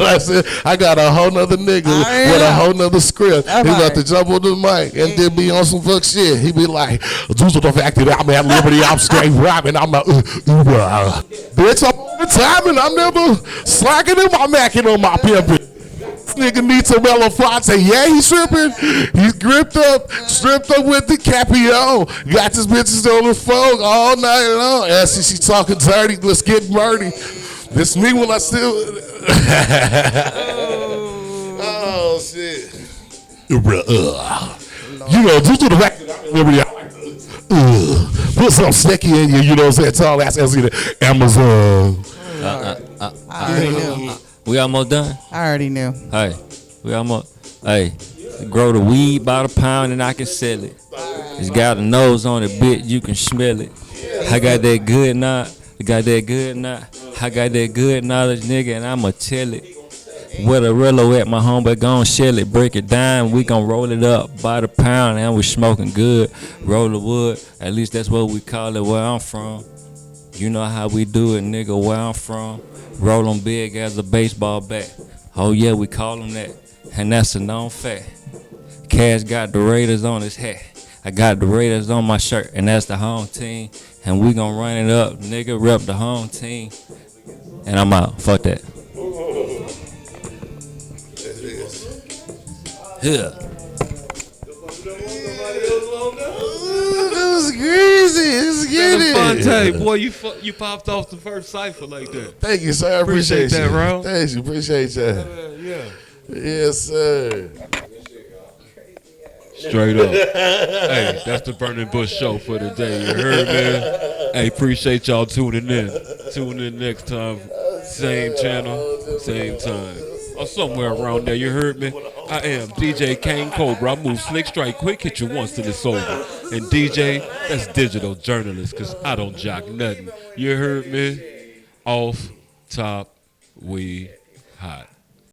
Speaker 3: I said, I got a whole nother nigga with a whole nother script. He about to jump on the mic and then be on some fuck shit. He be like, due to the fact that I'm at Liberty, I'm straight rapping. I'm a bitch, I'm on the time and I'm never slacking in my macking on my pimping. Nigga Nito Belafonte, yeah, he's tripping. He's stripped up with the Capion. Got his bitches on the phone all night long. Essie, she talking dirty. Let's get murdy. This me when I still. Oh shit. You know, due to the fact that I'm in Liberty, I like to put some sticky in you. You know what I'm saying? Tall ass Essie, Amazon.
Speaker 4: I already knew.
Speaker 2: We almost done?
Speaker 4: I already knew.
Speaker 2: Hey, we almost. Hey, grow the weed by the pound and I can sell it. It's got a nose on it, bitch. You can smell it. I got that good knot. I got that good knot. I got that good knowledge, nigga, and I'ma tell it. Where the Rillo at, my homeboy gon' shell it, break it down. We gon' roll it up by the pound, and we smoking good. Roll the wood. At least that's what we call it where I'm from. You know how we do it, nigga, where I'm from. Roll 'em big as a baseball bat. Oh yeah, we call 'em that. And that's a known fact. Cash got the Raiders on his hat. I got the Raiders on my shirt, and that's the home team. And we gon' run it up, nigga, rep the home team. And I'm out. Fuck that. Yeah.
Speaker 3: It was crazy. Let's get it.
Speaker 1: Fonte, boy, you popped off the first cipher like that.
Speaker 3: Thank you, sir. I appreciate
Speaker 1: that,
Speaker 3: you.
Speaker 1: bro.
Speaker 3: Thank you. Appreciate that.
Speaker 1: Yeah.
Speaker 3: Yes, sir.
Speaker 1: Straight up. Hey, that's the Burning Bush show for today. You heard, man? Hey, appreciate y'all tuning in. Tune in next time. Same channel, same time. Or somewhere around there. You heard me? I am DJ Kane Cobra. I move slick, strike quick, hit you once till it's over. And DJ, that's digital journalist, because I don't jock nothing. You heard me? Off top, we hot.